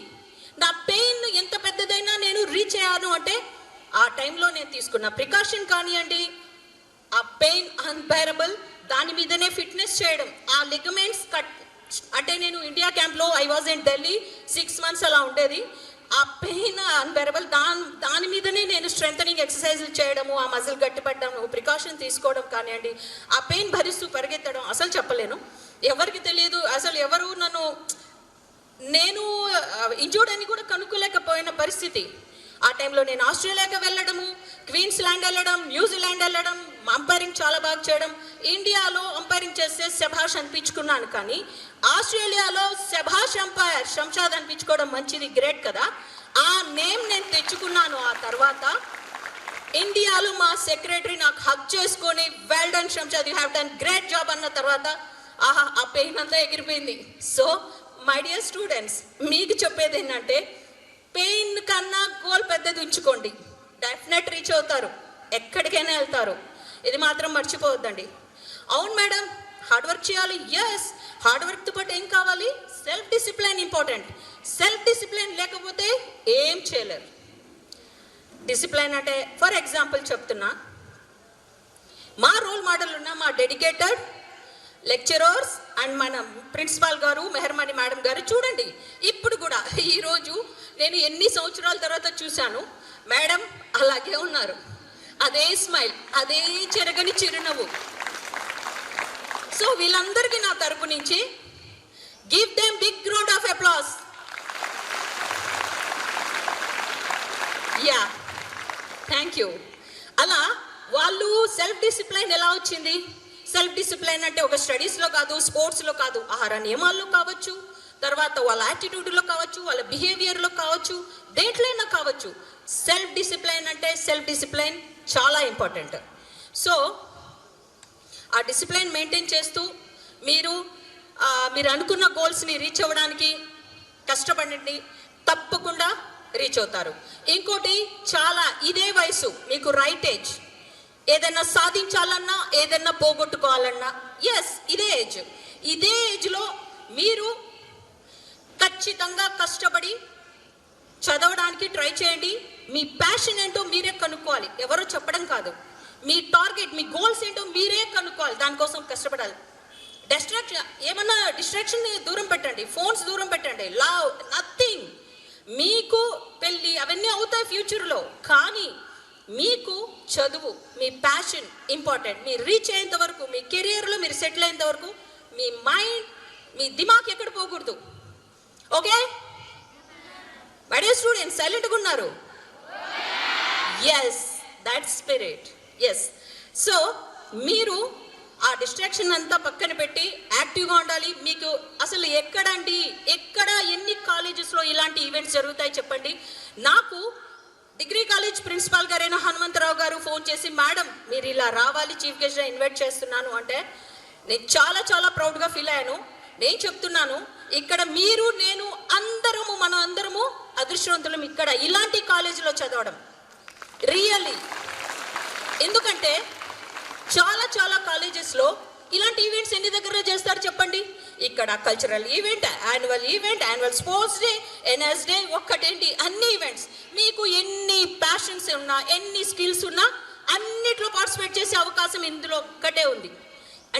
నా పెయిన్ ఎంత పెద్దదైనా నేను రీచ్ అయ్యాను అంటే ఆ టైంలో నేను తీసుకున్న ప్రికాషన్ కానివ్వండి, ఆ పెయిన్ అన్బేరబుల్, దాని మీదనే ఫిట్నెస్ చేయడం, ఆ లిగమెంట్స్ కట్ అంటే నేను ఇండియా క్యాంప్లో I was in Delhi 6 months అలా ఉండేది. ఆ పెయిన్ అన్బేరబుల్, దాని మీదనే నేను స్ట్రెంథనింగ్ ఎక్సర్సైజులు చేయడము, ఆ మజిల్ గట్టిపడడం, ప్రికాషన్ తీసుకోవడం కానివ్వండి, ఆ పెయిన్ భరిస్తూ పరిగెత్తడం అసలు చెప్పలేను. ఎవరికి తెలియదు అసలు, ఎవరు నేను ఇంజూర్డ్ అని కూడా కనుక్కోలేకపోయిన పరిస్థితి. ఆ టైంలో నేను ఆస్ట్రేలియాకి వెళ్ళడము, క్వీన్స్లాండ్ వెళ్ళడం, న్యూజిలాండ్ వెళ్ళడం, అంపైరింగ్ చాలా బాగా చేయడం. ఇండియాలో అంపైరింగ్ చేస్తే శభాష్ అనిపించుకున్నాను. కానీ ఆస్ట్రేలియాలో శభాష్ అంపైర్ శంషాద్ అనిపించుకోవడం మంచిది, గ్రేట్ కదా. ఆ నేమ్ నేను తెచ్చుకున్నాను. ఆ తర్వాత ఇండియాలో మా సెక్రటరీ నాకు హక్ చేసుకొని well done Shamshad, you have done great job అన్న తర్వాత ఆహా, ఆ పెయిన్ అంతా ఎగిరిపోయింది. సో మై డియర్ స్టూడెంట్స్, మీకు చెప్పేది ఏంటంటే పెయిన్ కన్నా గోల్ పెద్దది ఉంచుకోండి, డెఫినెట్ రీచ్ అవుతారు, ఎక్కడికైనా వెళ్తారు. ఇది మాత్రం మర్చిపోవద్దండి. అవును మేడం హార్డ్ వర్క్ చేయాలి. ఎస్, హార్డ్ వర్క్తో పాటు ఏం కావాలి? Self discipline important. Self discipline లేకపోతే ఏం చేయలేరు. డిసిప్లైన్ అంటే ఫర్ ఎగ్జాంపుల్ చెప్తున్నా, మా రోల్ మోడల్ ఉన్న మా డెడికేటెడ్ లెక్చరర్స్ అండ్ మన ప్రిన్సిపాల్ గారు మెహర్మణి మేడం గారు చూడండి. ఇప్పుడు కూడా ఈరోజు నేను ఎన్ని సంవత్సరాల తర్వాత చూశాను, మేడం అలాగే ఉన్నారు, అదే స్మైల్, అదే చెరగని చిరునవ్వు. సో వీళ్ళందరికీ నా తరపు నుంచి give them big round of applause. Yeah, thank you. అలా వాళ్ళు సెల్ఫ్ డిసిప్లైన్ ఎలా వచ్చింది? సెల్ఫ్ డిసిప్లైన్ అంటే ఒక స్టడీస్లో కాదు, స్పోర్ట్స్లో కాదు, ఆహార నియమాల్లో కావచ్చు, తర్వాత వాళ్ళ యాటిట్యూడ్లో కావచ్చు, వాళ్ళ బిహేవియర్లో కావచ్చు, దేంట్లైనా కావచ్చు. సెల్ఫ్ డిసిప్లైన్ అంటే సెల్ఫ్ డిసిప్లైన్ చాలా ఇంపార్టెంట్. సో ఆ డిసిప్లైన్ మెయింటైన్ చేస్తూ మీరు అనుకున్న గోల్స్ని రీచ్ అవ్వడానికి కష్టపడండి, తప్పకుండా రీచ్ అవుతారు. ఇంకోటి, చాలా ఇదే వయసు మీకు రైట్ ఏజ్. ఏదైనా సాధించాలన్నా, ఏదైనా పోగొట్టుకోవాలన్నా, ఎస్ ఇదే ఏజ్. ఇదే ఏజ్లో మీరు ఖచ్చితంగా కష్టపడి చదవడానికి ట్రై చేయండి. మీ ప్యాషన్ ఏంటో మీరే కనుక్కోవాలి, ఎవరో చెప్పడం కాదు. మీ టార్గెట్, మీ గోల్స్ ఏంటో మీరే కనుక్కోవాలి, దానికోసం కష్టపడాలి. డిస్ట్రాక్షన్ దూరం పెట్టండి, ఫోన్స్ దూరం పెట్టండి. నథింగ్. మీకు పెళ్ళి అవన్నీ అవుతాయి ఫ్యూచర్లో, కానీ మీకు చదువు, మీ ప్యాషన్ ఇంపార్టెంట్. మీరు రీచ్ అయ్యేంత వరకు, మీ కెరియర్లో మీరు సెటిల్ అయ్యేంత వరకు మీ మైండ్, మీ దిమాగ్ ఎక్కడ పోకూడదు. ఓకే? మై డియర్ స్టూడెంట్స్, సైలెంట్గా ఉన్నారు? Yes, that spirit. Yes. So మీరు ఆ డిస్ట్రాక్షన్ అంతా పక్కన పెట్టి యాక్టివ్గా ఉండాలి. మీకు అసలు ఎక్కడ ఎన్ని కాలేజెస్లో ఇలాంటి ఈవెంట్స్ జరుగుతాయి చెప్పండి. నాకు డిగ్రీ కాలేజ్ ప్రిన్సిపాల్ గారైన హనుమంతరావు గారు ఫోన్ చేసి, మేడం మీరు ఇలా రావాలి, చీఫ్ గెస్ట్గా ఇన్వైట్ చేస్తున్నాను అంటే నేను చాలా చాలా ప్రౌడ్గా ఫీల్ అయ్యాను. నేను చెప్తున్నాను, ఇక్కడ మీరు, నేను మనం అందరము అదృష్టవంతులం ఇక్కడ ఇలాంటి కాలేజీలో చదవడం. రియల్లీ. ఎందుకంటే చాలా చాలా కాలేజెస్లో ఇలాంటి ఈవెంట్స్ ఎన్ని దగ్గర చేస్తారు చెప్పండి. ఇక్కడ cultural event, annual sports day, NS day, ఒక్కటేంటి అన్ని ఈవెంట్స్. మీకు ఎన్ని ప్యాషన్స్ ఉన్నా, ఎన్ని స్కిల్స్ ఉన్నా అన్నిట్లో పార్టిసిపేట్ చేసే అవకాశం ఇందులో ఒక్కటే ఉంది,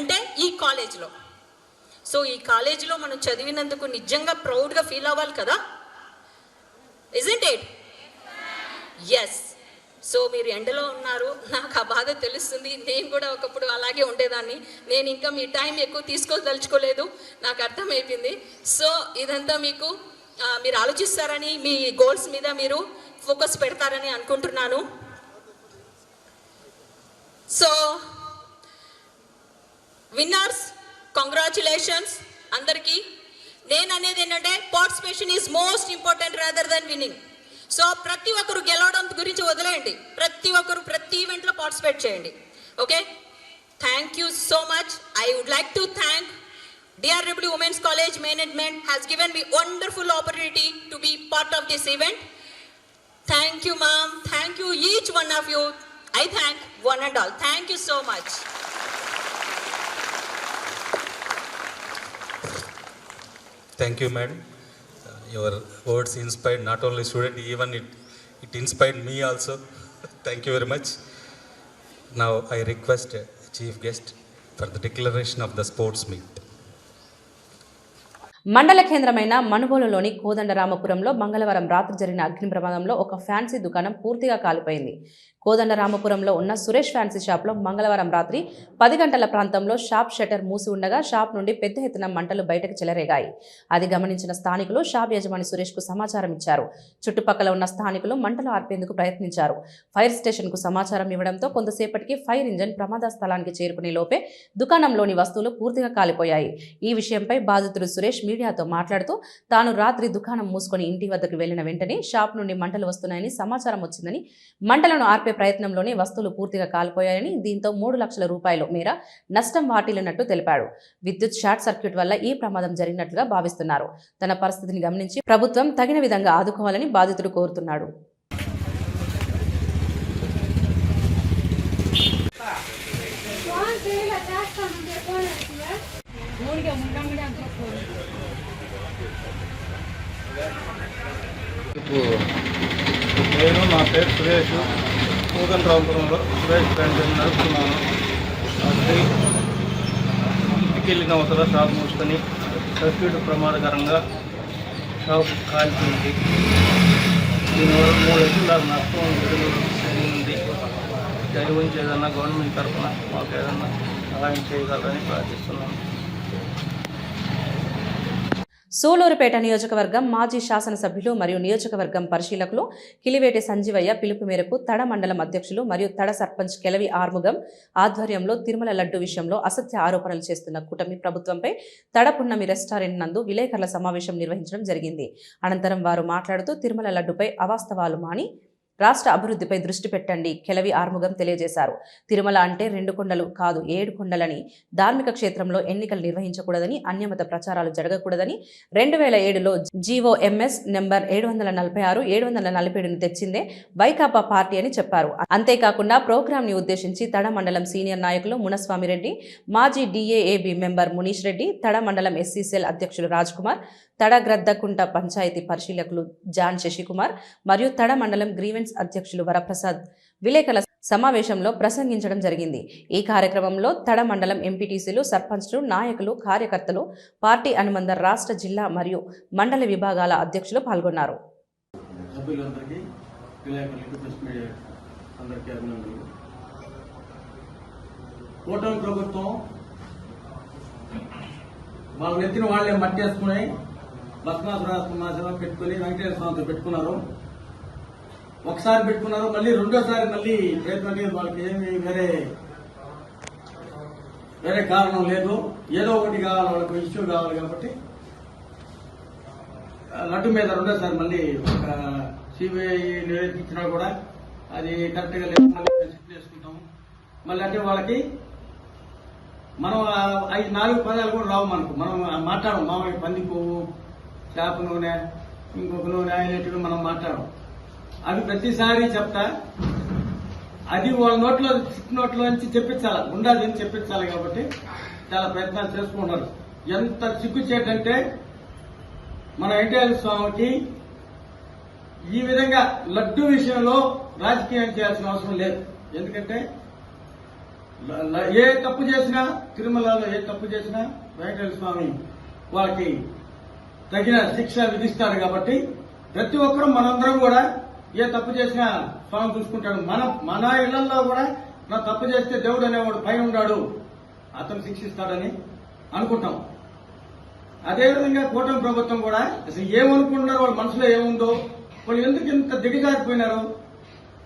అంటే ఈ కాలేజ్లో. సో ఈ కాలేజీలో మనం చదివినందుకు నిజంగా ప్రౌడ్గా ఫీల్ అవ్వాలి కదా, ఇజంట్ ఇట్? ఎస్. సో మీరు ఎండలో ఉన్నారు, నాకు ఆ బాధ తెలుస్తుంది. నేను కూడా ఒకప్పుడు అలాగే ఉండేదాన్ని. నేను ఇంకా మీ టైం ఎక్కువ తీసుకోదలుచుకోలేదు, నాకు అర్థమైపోయింది. సో ఇదంతా మీరు ఆలోచిస్తారని, మీ గోల్స్ మీద మీరు ఫోకస్ పెడతారని అనుకుంటున్నాను. సో విన్నర్స్, కంగ్రాచులేషన్స్ అందరికీ. నేను అనేది ఏంటంటే participation is most important rather than winnowing. So ప్రతి ఒక్కరు గెలవడం గురించి వదిలేయండి, ప్రతి ఒక్కరు ప్రతి ఈవెంట్లో పార్టిసిపేట్ చేయండి. Okay? Thank you so much. I would like to thank DRW Women's College Management has given me wonderful opportunity to be part of this event. Thank you, ma'am. Thank you, each one of you. I thank one and all. Thank you so much. Thank you, madam. Your words inspired not only student, even it inspired me also. Thank you very much. Now I request chief guest for the declaration of the sports meet. మండల కేంద్రమైన మనుగోలులోని కోదండరామపురంలో మంగళవారం రాత్రి జరిగిన అగ్ని ప్రమాదంలో ఒక ఫ్యాన్సీ దుకాణం పూర్తిగా కాలిపోయింది. కోదండరామపురంలో ఉన్న సురేష్ ఫ్యాన్సీ షాప్లో మంగళవారం రాత్రి 10 గంటల ప్రాంతంలో షాప్ షట్టర్ మూసి ఉండగా షాప్ నుండి పెద్ద ఎత్తున మంటలు బయటకు చెలరేగాయి. అది గమనించిన స్థానికులు షాప్ యజమాని సురేష్కు సమాచారం ఇచ్చారు. చుట్టుపక్కల ఉన్న స్థానికులు మంటలు ఆర్పేందుకు ప్రయత్నించారు. ఫైర్ స్టేషన్కు సమాచారం ఇవ్వడంతో కొంతసేపటికి ఫైర్ ఇంజన్ ప్రమాద స్థలానికి చేరుకునే లోపే దుకాణంలోని వస్తువులు పూర్తిగా కాలిపోయాయి. ఈ విషయంపై బాధితుడు సురేష్ మీడియాతో మాట్లాడుతూ తాను రాత్రి దుకాణం మూసుకొని ఇంటి వద్దకు వెళ్లిన వెంటనే షాప్ నుండి మంటలు వస్తున్నాయని సమాచారం వచ్చిందని, మంటలను ఆర్పే ప్రయత్నంలోనే వస్తువులు పూర్తిగా కాలిపోయాయని, దీంతో 3 లక్షల రూపాయల మేర నష్టం వాటిల్లినట్టు తెలిపాడు. విద్యుత్ షార్ట్ సర్క్యూట్ వల్ల ఈ ప్రమాదం జరిగినట్లుగా భావిస్తున్నారు. తన పరిస్థితిని గమనించి ప్రభుత్వం తగిన విధంగా ఆదుకోవాలని బాధితుడు కోరుతున్నాడు. నేను నా పేరు సురేష్, కోదండరామపురంలో సురేష్ బ్రాండ్ నడుపుతున్నాను. ఇంటికి వెళ్ళిన అవతల షాప్ మూసుకొని సర్క్యూట్ ప్రమాదకరంగా షాప్ కాల్చింది. దీనివల్ల 3 లక్షల నష్టం జరిగింది. దయవుంచి ఏదన్నా గవర్నమెంట్ తరఫున మాకు ఏదన్నా సహాయం చేయగలరని ప్రార్థిస్తున్నాను. సూలూరుపేట నియోజకవర్గం మాజీ శాసనసభ్యులు మరియు నియోజకవర్గం పరిశీలకులు కిలివేటి సంజీవయ్య పిలుపు మేరకు తడ మండలం అధ్యక్షులు మరియు తడ సర్పంచ్ కెలవి ఆర్ముగం ఆధ్వర్యంలో తిరుమల లడ్డు విషయంలో అసత్య ఆరోపణలు చేస్తున్న కూటమి ప్రభుత్వంపై తడ పున్నమి రెస్టారెంట్ నందు విలేకరుల సమావేశం నిర్వహించడం జరిగింది. అనంతరం వారు మాట్లాడుతూ తిరుమల లడ్డుపై అవాస్తవాలు మాని రాష్ట్ర అభివృద్ధిపై దృష్టి పెట్టండి కెలవి ఆర్ముగం తెలియజేశారు. తిరుమల అంటే 2 కొండలు కాదు 7 కొండలని, ధార్మిక క్షేత్రంలో ఎన్నికలు నిర్వహించకూడదని, అన్యమత ప్రచారాలు జరగకూడదని 2007లో GOMS నెంబర్ 746 747ను తెచ్చిందే వైకాపా పార్టీ అని చెప్పారు. అంతేకాకుండా ప్రోగ్రాం ని ఉద్దేశించి తడ మండలం సీనియర్ నాయకులు మునస్వామిరెడ్డి, మాజీ DAAB మెంబర్ మునీష్ రెడ్డి, తడ మండలం SC సెల్ అధ్యక్షులు రాజ్ కుమార్, తడ గ్రద్దకుంట పంచాయతీ పరిశీలకులు జాన్ శశికుమార్ మరియు తడ మండలం గ్రీవెన్స్ అధ్యక్షులు వరప్రసాద్ విలేకరుల సమావేశంలో ప్రసంగించడం జరిగింది. ఈ కార్యక్రమంలో తడ మండలం ఎంపీటీసీలు, సర్పంచ్లు, నాయకులు, కార్యకర్తలు, పార్టీ అనుబంధ రాష్ట్ర, జిల్లా మరియు మండల విభాగాల అధ్యక్షులు పాల్గొన్నారు. అందరికీ అభినందనలు. కూటమి ప్రభుత్వం వాళ్ళ నెత్తిన వాళ్ళే మట్టేసుకుని భస్మాసురాసనం పెట్టుకుని వెంకటేశ్వర స్వామితో పెట్టుకున్నారు. ఒకసారి పెట్టుకున్నారు, మళ్ళీ రెండోసారి మళ్ళీ ప్రయత్నం లేదు. వాళ్ళకి ఏమి వేరే కారణం లేదు. ఏదో ఒకటి కావాలి, వాళ్ళకి ఇష్యూ కావాలి కాబట్టి లడ్డు మీద రెండోసారి మళ్ళీ ఒక సిబిఐ నివేదించినా కూడా అది కరెక్ట్గా లేదు. మళ్ళీ షిఫ్ట్ చేసుకుంటాము. మళ్ళీ అంటే వాళ్ళకి మనం 4 పదాలు కూడా రావు మనకు. మనం మాట్లాడము. మామూలుగా పంది పువ్వు, చేప నూనె, ఇంకొక నూనె అనేటివి మనం మాట్లాడము. అవి ప్రతిసారి చెప్తా అది వాళ్ళ నోట్లో నుంచి చెప్పించాలి, ఉండాలి చెప్పించాలి. కాబట్టి చాలా ప్రయత్నాలు చేసుకుంటున్నారు. ఎంత సిగ్గుచేటంటే మన ఎన్టీఆర్ స్వామికి ఈ విధంగా లడ్డు విషయంలో రాజకీయం చేయాల్సిన అవసరం లేదు. ఎందుకంటే ఏ తప్పు చేసినా, తిరుమలలో ఏ తప్పు చేసినా వెంకటేశ్వర స్వామి వాళ్ళకి తగిన శిక్ష విధిస్తాడు. కాబట్టి ప్రతి ఒక్కరూ మనందరం కూడా ఏ తప్పు చేసినా స్వామి చూసుకుంటాడు. మన ఇళ్లలో కూడా నా తప్పు చేస్తే దేవుడు అనేవాడు పైన ఉన్నాడు, అతను శిక్షిస్తాడని అనుకుంటాం. అదేవిధంగా కూటమి ప్రభుత్వం కూడా అసలు ఏమనుకుంటున్నారో, వాళ్ళ మనసులో ఏముందో, వాళ్ళు ఎందుకు ఇంత దిగజారిపోయినారో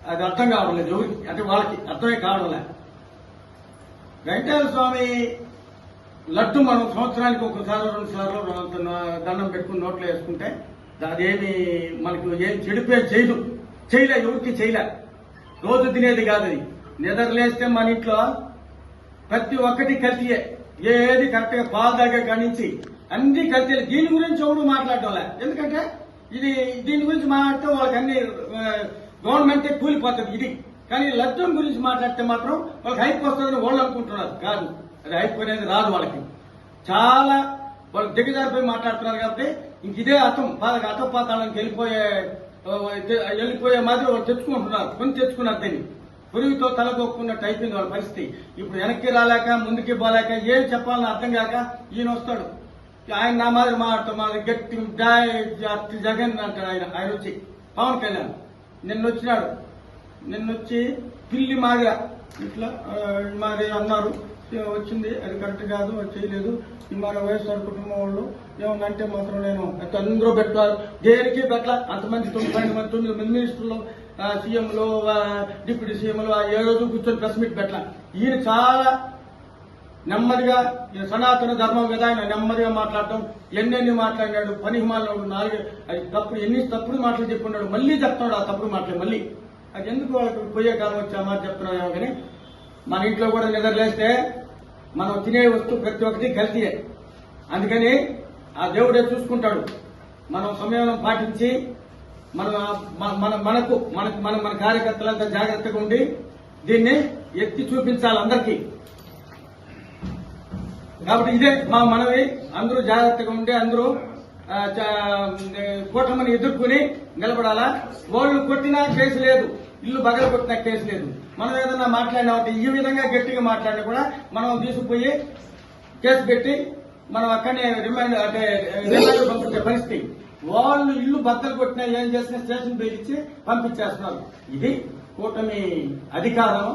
అది అర్థం కావడం లేదు ఎవరికి. అంటే వాళ్ళకి అర్థమే కావడం లేదు. వెంకటేశ్వర స్వామి లడ్డు మనం సంవత్సరానికి 1 సార్లు 2 సార్లు దండం పెట్టుకుని నోట్లో వేసుకుంటే అదేమి మనకు ఏం చేయలే, ఎవరికి చేయలే. రోజు తినేది కాదు అది. నిద్రలేస్తే మన ఇంట్లో ప్రతి ఒక్కటి కల్తీయే. ఏది కరెక్ట్గా పాలు దాకా గణించి అన్ని కల్తీలు. దీని గురించి ఎవరు మాట్లాడటంలే. ఎందుకంటే దీని గురించి మాట్లాడితే వాళ్ళకి అన్ని గవర్నమెంటే కూలిపోతుంది ఇది. కానీ లడ్డు గురించి మాట్లాడితే మాత్రం వాళ్ళకి హైప్ వస్తుందని వాళ్ళు అనుకుంటున్నారు. కాదు, అది హైప్ అనేది రాదు వాళ్ళకి. చాలా వాళ్ళు దిగజారిపోయి మాట్లాడుతున్నారు. కాబట్టి ఇంక ఇదే అతపాతాళానికి వెళ్ళిపోయే మాదిరి వాళ్ళు తెచ్చుకుంటున్నారు. కొని తెచ్చుకున్నారు. దీన్ని పురుగుతో తలకొక్కున్నట్టు అయిపోయింది వాళ్ళ పరిస్థితి. ఇప్పుడు వెనక్కి రాలేక, ముందుకి పోలేక, ఏం చెప్పాలని అర్థం కాక ఈయన వస్తాడు. ఆయన నా మాదిరి మాట్లాడతాం, మాది గట్టి జగన్ అంటాడు. ఆయన వచ్చి పవన్ కళ్యాణ్ నిన్నొచ్చి పిల్లి మాదిగా ఇట్లా మాది అన్నారు. వచ్చింది, అది కరెక్ట్ కాదు, అది చేయలేదు. మన వైఎస్ఆర్ కుటుంబం వాళ్ళు ఏమన్నంటే మాత్రం నేను అందరూ పెట్టారు. దేనికి పెట్టాల అంతమంది 9 మినిస్టర్లు, సీఎంలు, డిప్యూటీ సీఎంలు ఏ రోజు కూర్చొని ప్రెస్ మీట్ పెట్టాల. ఈయన చాలా నెమ్మదిగా సనాతన ధర్మం మీద ఆయన నెమ్మదిగా మాట్లాడటం. ఎన్నెన్ని మాట్లాడినాడు, పనికి మాట్లాడు, అది తప్పుడు మాటలు చెప్పుకున్నాడు. మళ్ళీ చెప్తున్నాడు ఆ తప్పుడు మాటలు. మళ్ళీ అది ఎందుకు వాళ్ళకి పోయే కాలం వచ్చామా చెప్తున్నామేమో. కానీ మన ఇంట్లో కూడా నిద్రలేస్తే మనం తినే వస్తువు ప్రతి ఒక్కటి కల్తీయే. అందుకని ఆ దేవుడే చూసుకుంటాడు. మనం సమయం పాటించి మన కార్యకర్తలంతా జాగ్రత్తగా ఉండి దీన్ని ఎత్తి చూపించాలి అందరికీ. కాబట్టి ఇదే మా మనవి. అందరూ జాగ్రత్తగా ఉండి అందరూ కూటమిని ఎదుర్కొని నిలబడాలా. వాళ్ళు కొట్టినా కేసు లేదు, ఇల్లు బగల కొట్టినా కేసు లేదు. మనం ఏదన్నా మాట్లాడినా ఈ విధంగా గట్టిగా మాట్లాడినా కూడా మనం తీసుకుపోయి కేసు పెట్టి మనం అక్కడనే రిమాండ్ పంపించే పరిస్థితి. వాళ్ళు ఇల్లు బద్దలు కొట్టినా ఏం చేసినా స్టేషన్ పిలిచి పంపించేస్తున్నారు. ఇది కూటమి అధికారం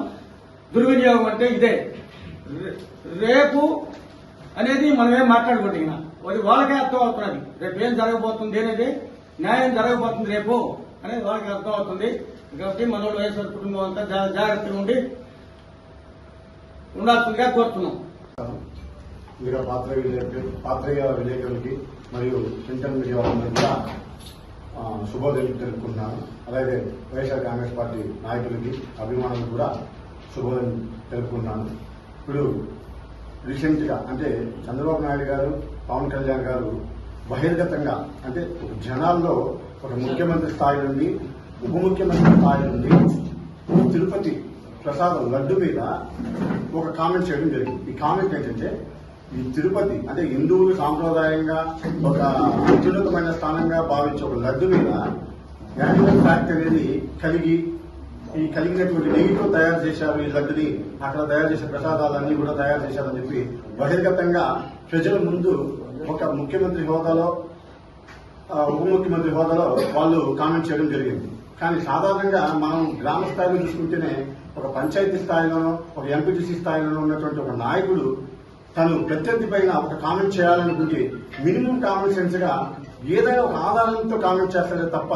దుర్వినియోగం అంటే ఇదే. రేపు అనేది మనమేం మాట్లాడుకుంటున్నా అది వాళ్ళకే అర్థం అవుతున్నది. రేపు ఏం జరగబోతుంది అనేది, న్యాయం జరగబోతుంది రేపు అనేది వాళ్ళకి అర్థం అవుతుంది. కాబట్టి మన వైఎస్ఆర్ కుటుంబం అంతా జాగ్రత్తగా ఉండాల్సిందిగా కోరుతున్నాం. ఇంకా పాత్రిక విలేకరులకి మరియు ప్రింటర్ మీడియా వాళ్ళందరూ కూడా శుభోదయం తెలుపుకుంటున్నాను. అలాగే వైఎస్ఆర్ కాంగ్రెస్ పార్టీ నాయకులకి, అభిమానులకు కూడా శుభోదయం తెలుపుకుంటున్నాను. ఇప్పుడు రీసెంట్గా అంటే చంద్రబాబు నాయుడు గారు, పవన్ కళ్యాణ్ గారు బహిర్గతంగా అంటే జనాల్లో ఒక ముఖ్యమంత్రి స్థాయి నుండి ఉప ముఖ్యమంత్రి స్థాయి నుండి తిరుపతి ప్రసాదం లడ్డు మీద ఒక కామెంట్ చేయడం జరిగింది. ఈ కామెంట్ ఏంటంటే, ఈ తిరుపతి అంటే హిందువులు సాంప్రదాయంగా ఒక అత్యున్నతమైన స్థానంగా భావించే ఒక లడ్డు మీద యానిమల్ ఫ్యాక్ట్ అనేది కలిగినటువంటి నెయ్యితో తయారు చేశారు ఈ లడ్డుని, అక్కడ తయారు చేసే ప్రసాదాలన్నీ కూడా తయారు చేశారని చెప్పి బహిర్గతంగా ప్రజల ముందు ఒక ముఖ్యమంత్రి హోదాలో, ఉప ముఖ్యమంత్రి హోదాలో వాళ్ళు కామెంట్ చేయడం జరిగింది. కానీ సాధారణంగా మనం గ్రామ స్థాయిలో చూసుకుంటేనే ఒక పంచాయతీ స్థాయిలోనో ఒక ఎంపీటీసీ స్థాయిలోనో ఉన్నటువంటి ఒక నాయకుడు తను ప్రత్యర్థి పైన ఒక కామెంట్ చేయాలనుకుంటే మినిమం కామన్ సెన్స్ గా ఏదైనా ఒక ఆధారంతో కామెంట్ చేస్తారే తప్ప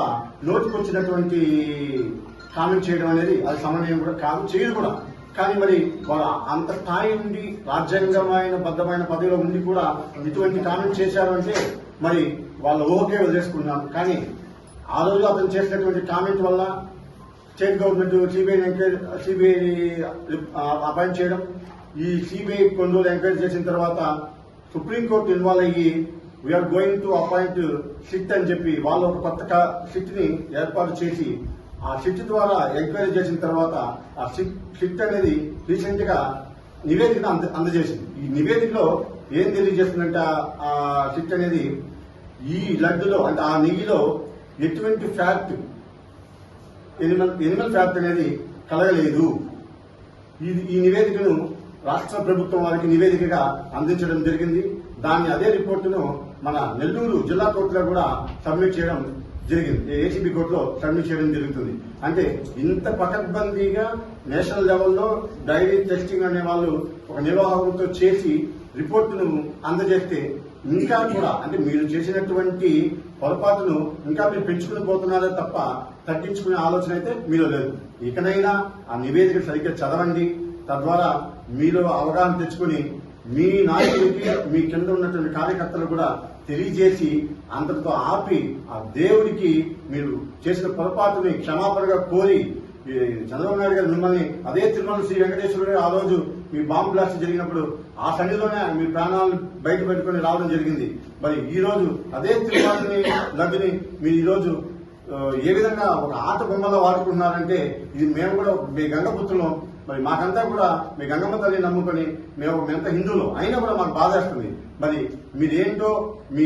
నోటికొచ్చినటువంటి కామెంట్ చేయడం అనేది అది సమన్వయం కూడా కాదు, చేయదు కూడా. కానీ మరి వాళ్ళ అంత స్థాయి ఉండి రాజ్యాంగమైన బద్దమైన పదవిలో ఉండి కూడా ఇటువంటి కామెంట్ చేశారు అంటే మరి వాళ్ళ ఊహకే వదిలేసుకున్నాం. కానీ ఆ రోజు అతను చేసినటువంటి కామెంట్ వల్ల స్టేట్ గవర్నమెంట్ సిబిఐ అపాయింట్ చేయడం, ఈ సిబిఐ కొన్ని రోజులు ఎంక్వైరీ చేసిన తర్వాత సుప్రీంకోర్టు ఇన్వాల్వ్ అయ్యి we are going to appoint SIT అని చెప్పి వాళ్ళు ఒక కొత్త సిట్ ని ఏర్పాటు చేసి ఆ సిట్ ద్వారా ఎంక్వైరీ చేసిన తర్వాత ఆ సిట్ అనేది రీసెంట్ గా నివేదిక అందజేసింది. ఈ నివేదికలో ఏం తెలియజేస్తుందంటే ఆ సిట్ అనేది ఈ లడ్డులో అంటే ఆ నెయ్యిలో ఎటువంటి ఫ్యాక్ట్ ఎనిమల్ ఫ్యాక్ట్ అనేది కలగలేదు. ఈ నివేదికను రాష్ట్ర ప్రభుత్వం వారికి నివేదికగా అందించడం జరిగింది. దాన్ని అదే రిపోర్టును మన నెల్లూరు జిల్లా కోర్టులో కూడా సబ్మిట్ చేయడం జరిగింది, ఏసీబీ కోర్టులో సబ్మిట్ చేయడం జరుగుతుంది. అంటే ఇంత పకడ్బందీగా నేషనల్ లెవెల్లో డైరీ టెస్టింగ్ అనే వాళ్ళు ఒక నిర్వాహకులతో చేసి రిపోర్టును అందజేస్తే ఇంకా కూడా అంటే మీరు చేసినటువంటి పొరపాటును ఇంకా మీరు పెంచుకుని పోతున్నారే తప్ప తగ్గించుకునే ఆలోచన అయితే మీలో లేదు. ఇకనైనా ఆ నివేదిక సరిగ్గా చదవండి, తద్వారా మీలో అవగాహన తెచ్చుకుని మీ నాయకుడికి మీ కింద ఉన్నటువంటి కార్యకర్తలు కూడా తెలియజేసి అంతటితో ఆపి ఆ దేవుడికి మీరు చేసిన పొరపాటుని క్షమాపణగా కోరి చంద్రబాబు నాయుడు గారు మిమ్మల్ని అదే తిరుమల శ్రీ వెంకటేశ్వర ఆ రోజు మీ బాంబు బ్లాస్ట్ జరిగినప్పుడు ఆ సన్నిధిలోనే మీ ప్రాణాలను బయట పెట్టుకుని రావడం జరిగింది. మరి ఈ రోజు అదే తిరుమలని లడ్డుని మీరు ఈ రోజు ఏ విధంగా ఒక ఆట బొమ్మగా వాడుకుంటున్నారంటే ఇది మేము కూడా మీ గంగపుత్రులం, మరి మాకంతా కూడా మీ గంగమ్మ తల్లిని నమ్ముకొని మేమంతా హిందువులు అయినా కూడా మాకు బాధేస్తుంది. మరి మీరేంటో మీ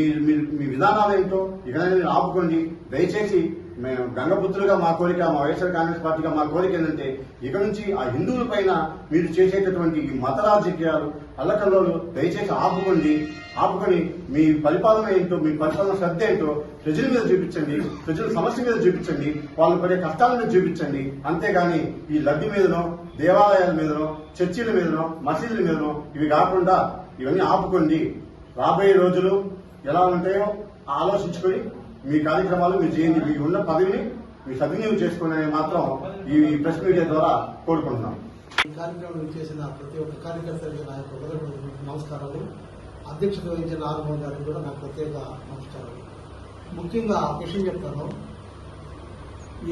విధానాలు ఏంటో ఇకనైనా మీరు ఆపుకోండి. దయచేసి మేము గంగపుత్రులుగా మా కోరిక, మా వైఎస్ఆర్ కాంగ్రెస్ పార్టీగా మా కోరిక ఏంటంటే ఇక నుంచి ఆ హిందువుల పైన మీరు చేసేటటువంటి ఈ మత రాజకీయాలు అల్లకల్లోలు దయచేసి ఆపుకొని మీ పరిపాలన ఏంటో, మీ పరిపాలన శ్రద్ధ ఏంటో ప్రజల మీద చూపించండి, ప్రజల సమస్య మీద చూపించండి, వాళ్ళు పడే కష్టాల మీద చూపించండి. అంతేగాని ఈ లడ్డు మీదనో, దేవాలయాల మీదనో, చర్చిల మీదనో, మసీదుల మీదనో ఇవి కాకుండా ఇవన్నీ ఆపుకోండి. రాబోయే రోజులు ఎలా ఉంటాయో ఆలోచించుకొని మీ కార్యక్రమాలు మీరు చేయండి. మీకు ఉన్న పదవిని మీ సద్వినియోగం చేసుకోండి మాత్రం ఈ ప్రెస్ మీడియా ద్వారా కోరుకుంటున్నాం. ఈ కార్యక్రమం చేసిన ప్రతి ఒక్క కార్యకర్తకి నా యొక్క నమస్కారాలు. అధ్యక్షత వహించిన నాగమోహన్ గారికి కూడా నాకు ప్రత్యేక నమస్కారాలు. ముఖ్యంగా విషయం చెప్తాను,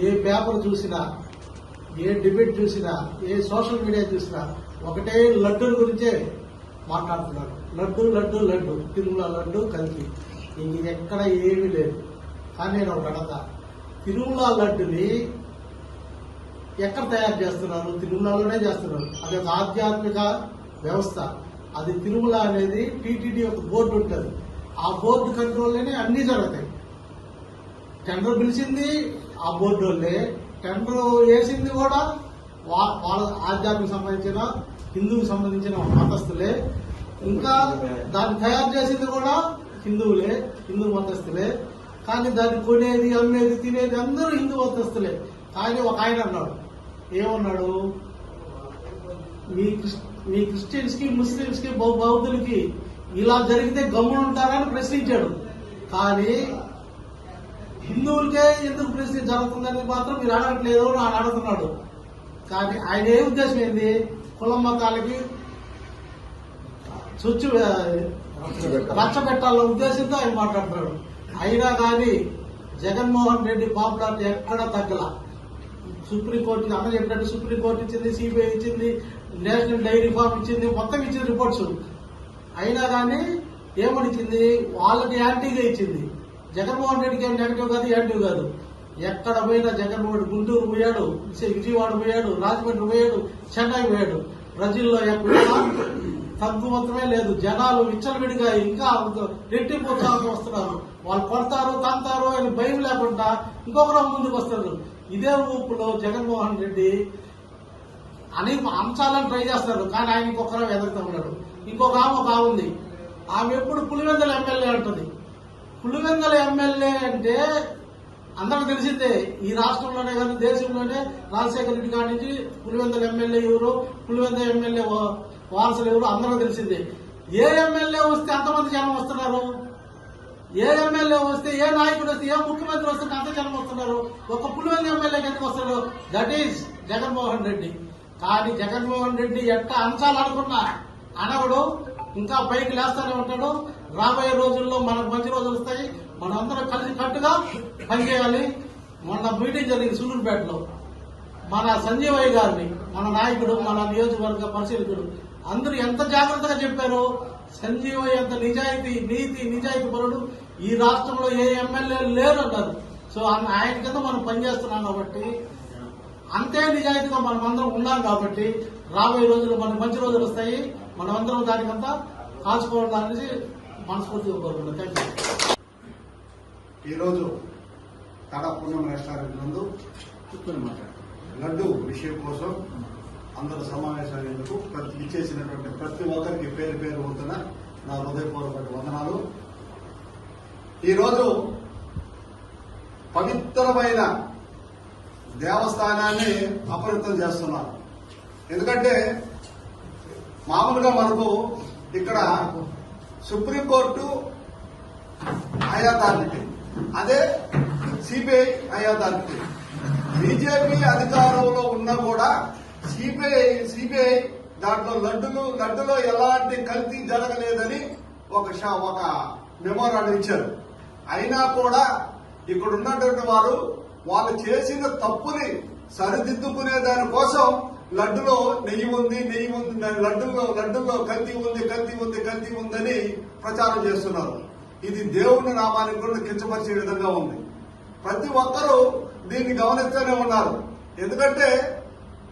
ఏ పేపర్ చూసినా, ఏ డిబేట్ చూసినా, ఏ సోషల్ మీడియా చూసినా ఒకటే లడ్డూల గురించే మాట్లాడుతున్నారు. లడ్డు లడ్డు లడ్డు, తిరుమల లడ్డు కలిపి ఇంక ఎక్కడ ఏమీ లేదు. కానీ నేను ఒక అడగ, తిరుమల లడ్డుని ఎక్కడ తయారు చేస్తున్నారు? తిరుమలలోనే చేస్తున్నారు. అది ఒక ఆధ్యాత్మిక వ్యవస్థ. అది తిరుమల అనేది టీటీడీ ఒక బోర్డు ఉంటుంది. ఆ బోర్డు కంట్రోల్లోనే అన్ని జరుగుతాయి. టెండర్ పిలిచింది ఆ బోర్డు వాళ్ళే, టెండర్ వేసింది కూడా వాళ్ళ ఆధ్యాత్మిక సంబంధించిన హిందువుకి సంబంధించిన మతస్థులే, ఇంకా దాన్ని తయారు చేసింది కూడా హిందువులే, హిందూ మతస్థులే. కానీ దాన్ని కొనేది, అమ్మేది, తినేది అందరూ హిందూ మతస్థులే. కానీ ఒక ఆయన అన్నాడు, ఏమన్నాడు, మీ క్రిస్టియన్స్ కి, ముస్లింస్ కి, బౌద్ధులకి ఇలా జరిగితే గమ్మునుంటారని ప్రశ్నించాడు. కానీ హిందువులకే ఎందుకు ప్రశ్న జరుగుతుందని మాత్రం మీరు అడగట్లేదు అని ఆయన అడుగుతున్నాడు. కానీ ఆయన ఏ ఉద్దేశం ఏంది? కులం మతాలకి రచ్చ పెట్టాలన్న ఉద్దేశంతో ఆయన మాట్లాడుతున్నాడు. అయినా కానీ జగన్మోహన్ రెడ్డి పాపులారిటీ ఎక్కడా తగ్గల. సుప్రీంకోర్టు అన్న చెప్పినట్టు సుప్రీంకోర్టు ఇచ్చింది, సిబిఐ ఇచ్చింది, నేషనల్ డైరీ ఫార్మ్ ఇచ్చింది, మొత్తం ఇచ్చింది రిపోర్ట్స్. అయినా కానీ ఏమనిచ్చింది? వాళ్ళకి యాంటీగా ఇచ్చింది. జగన్మోహన్ రెడ్డికి ఏం నెగటివ్ కాదు, యాంటీవ్ కాదు. ఎక్కడ పోయినా జగన్మోహన్ గుంటూరు పోయాడు, విజయవాడ పోయాడు, రాజమండ్రి పోయాడు, చెన్నై పోయాడు. ప్రజల్లో ఎక్కడ తగ్గుమతమే లేదు. జనాలు విచ్చలవిడిగా ఇంకా రెట్టింపు ఉత్సాహం వస్తున్నారు. వాళ్ళు కొడతారు, తంతారు అని భయం లేకుండా ఇంకొకరు ముందుకు వస్తారు. ఇదే ఊపులో జగన్మోహన్ రెడ్డి అనేక అంశాలను ట్రై చేస్తారు. కానీ ఆయన ఇంకొకరు ఎదుగుతూ ఉన్నాడు. ఇంకొక ఆమె ఒక ఉంది, ఆమె ఎప్పుడు పులివెందుల ఎమ్మెల్యే అంటుంది. పులివెందుల ఎమ్మెల్యే అంటే అందరూ తెలిసిందే. ఈ రాష్ట్రంలోనే కానీ దేశంలోనే రాజశేఖర రెడ్డి గారి నుంచి పులివెందుల ఎమ్మెల్యే ఎవరు, పులివెందుల ఎమ్మెల్యే వారసులు ఎవరు అందరూ తెలిసిందే. ఏ ఎమ్మెల్యే వస్తే అంతమంది జనం వస్తున్నారు, ఏ ఎమ్మెల్యే వస్తే, ఏ నాయకుడు వస్తే, ఏ ముఖ్యమంత్రి వస్తే అంత జనం వస్తున్నారు. ఒక పులివెందుల ఎమ్మెల్యేకి ఎందుకు వస్తారు? That is Jaganmohan Reddy. కానీ జగన్మోహన్ రెడ్డి ఎట్లా అంచాలనుకున్నా అనవడు, ఇంకా పైకి లేస్తానే ఉంటాడు. రాబోయే రోజుల్లో మనకు మంచి రోజులు వస్తాయి. మనందరం కలిసి కట్టుగా పనిచేయాలి. మొన్న మీటింగ్ జరిగింది సూలూరుపేటలో. మన సంజీవయ్య గారిని, మన నాయకుడు, మన నియోజకవర్గ పరిశీలకుడు అందరూ ఎంత జాగ్రత్తగా చెప్పారు. సంజీవయ్య అంత నిజాయితీ పరుడు ఈ రాష్ట్రంలో ఏ ఎమ్మెల్యే లేరు అన్నారు. సో ఆయన కింద మనం పనిచేస్తున్నాం కాబట్టి, అంతే నిజాయితీగా మనం అందరం ఉన్నాం కాబట్టి రాబోయే రోజుల్లో మనకు మంచి రోజులు వస్తాయి. మనం అందరం దానికంతా కాల్చుకోవడానికి మనస్ఫూర్తిగా కోరుకుంటాం. Thank you. ఈరోజు తడ పూర్ణం రెస్టారెంట్ నందు లడ్డు విషయం కోసం అందరూ సమావేశమైనందుకు ఇచ్చేసినటువంటి ప్రతి ఒక్కరికి పేరు పేరు వంతున నా హృదయపూర్వక వందనాలు. ఈరోజు పవిత్రమైన దేవస్థానాన్ని అపవిత్రం చేస్తున్నారు. ఎందుకంటే మామూలుగా మనకు ఇక్కడ సుప్రీంకోర్టు హై అథారిటీ, అదే సిబిఐ హై అథారిటీ. బీజేపీ అధికారంలో ఉన్నా కూడా సిబిఐ దాంట్లో లడ్డులో ఎలాంటి కల్తీ జరగలేదని ఒక మెమోరాండం ఇచ్చారు. అయినా కూడా ఇక్కడ ఉన్నటువంటి వాళ్ళు చేసిన తప్పుని సరిదిద్దుకునే దానికోసం లడ్డులో నెయ్యి ఉంది, లడ్డులో కల్తీ ఉందని ప్రచారం చేస్తున్నారు. ఇది దేవుని నామానికి కూడా కించపరిచే విధంగా ఉంది. ప్రతి ఒక్కరూ దీన్ని గమనిస్తూనే ఉన్నారు. ఎందుకంటే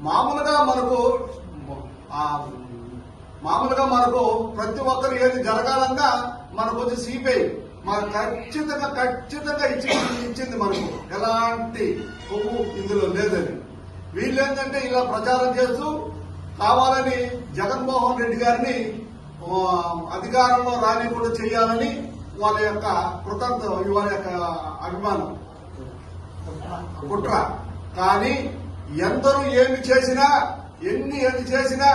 మామూలుగా మనకు ప్రతి ఒక్కరు ఏది జరగాలన్నా మనకు వచ్చి సిబిఐ మనకు ఖచ్చితంగా ఇచ్చింది. మనకు ఎలాంటి కొవ్వు ఇందులో లేదని. వీళ్ళేంటంటే ఇలా ప్రచారం చేస్తూ కావాలని జగన్మోహన్ రెడ్డి గారిని అధికారంలో రానికుండా చేయాలని వాళ్ళ యొక్క వాళ్ళ యొక్క అభిమానం కుట్ర. కానీ ఎందరూ ఏమి చేసినా